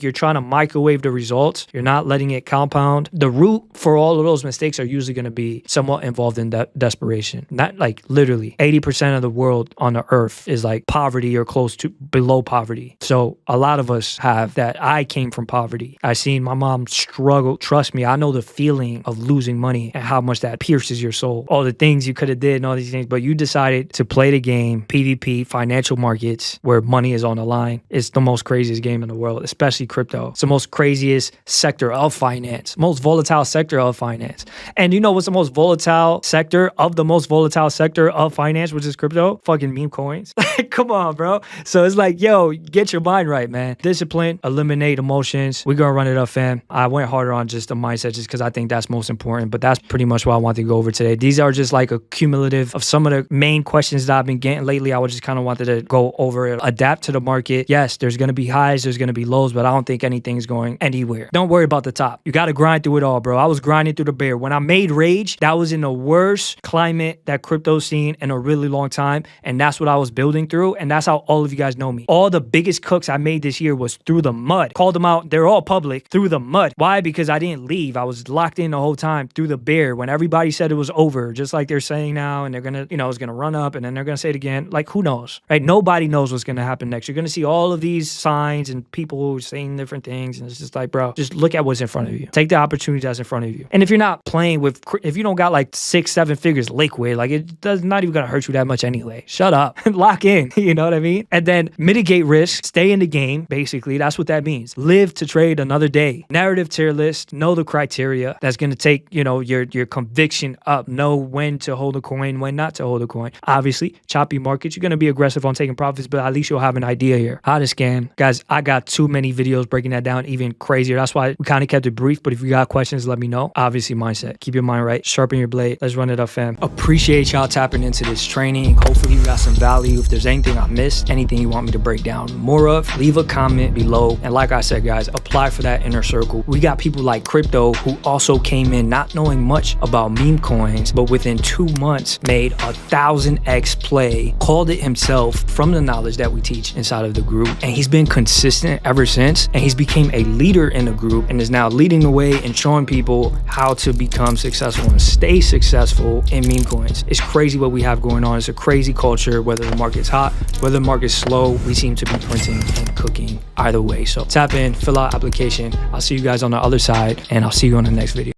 You're trying to microwave the results. You're not letting it compound. The root for all of those mistakes are usually going to be somewhat involved in desperation. Not literally 80% of the world on the earth is poverty or close to below poverty. So a lot of us have that. I came from poverty. I seen my mom struggle. Trust me, I know the feeling of losing money and how much that pierces your soul. All the things you could have did and all these things, but you decided to play the game, PvP, financial markets, where money is on the line. It's the most craziest game in the world, especially crypto. It's the most craziest sector of finance, most volatile sector of finance. And you know what's the most volatile sector of the most volatile sector of finance, which is crypto? Fucking meme coins. Come on, bro. So it's like, yo, get your mind right, man. Discipline, eliminate emotions. We're going to run it up, fam. I went harder on just the mindset just because I think that's most important, but that's pretty much what I wanted to go over today. These are just like a cumulative of some of the main questions that I've been getting lately. I just kind of wanted to go over it, adapt to the market. Yes, there's going to be highs, there's going to be lows, but I don't think anything's going anywhere. Don't worry about the top. You got to grind through it all, bro. I was grinding through the bear. When I made Rage, that was in the worst climate that crypto's seen in a really long time, and that's what I was building through, and that's how all of you guys know me. All the biggest cooks I made this year was through the mud. Called them out. They're all public. Through the mud. Why? Because I didn't leave. I was locked in the whole time through the bear when everybody said it was over, just like they're saying now, and they're gonna, you know, it's gonna run up, and then they're gonna say it again. Like, who knows, right? Nobody knows what's gonna happen next. You're gonna see all of these signs and people saying different things, and it's just like, bro, just look at what's in front of you. Take the opportunity that's in front of you. And if you're not playing with, if you don't got like 6-7 figures liquid, like it does not even gonna hurt you that much anyway. Shut up. Lock in. You know what I mean? And then mitigate risk. Stay in the game. Basically, that's what that means. Live to trade another day. Narrative tier list. Know the criteria. That's gonna take, you know, your conviction up. Know when to hold a coin, when not to hold a coin. Obviously, choppy markets. You're gonna be aggressive on taking profits, but at least you'll have an idea here. How to scan. Guys, I got too many videos breaking that down even crazier. That's why we kind of kept it brief, but if you got questions, let me know. Obviously, mindset. Keep your mind right. Sharpen your blade. Let's run it up, fam. Appreciate y'all tapping into this training. Hopefully, you got some value. If there's anything I missed, anything you want me to break down more of, leave a comment below. And like I said, guys, apply for that inner circle. We got people like Crypto who also came in not knowing much about meme coins, but within 2 months made 1,000x play, called it himself from the knowledge that we teach inside of the group. And he's been consistent ever since. And he's became a leader in the group and is now leading the way and showing people how to become successful and stay successful in meme coins. It's crazy what we have going on. It's a crazy culture, whether the market's hot, whether the market's slow, we seem to be printing and cooking either way. So tap in, fill out application. I'll see you guys on the other side, and I'll see you on the next video.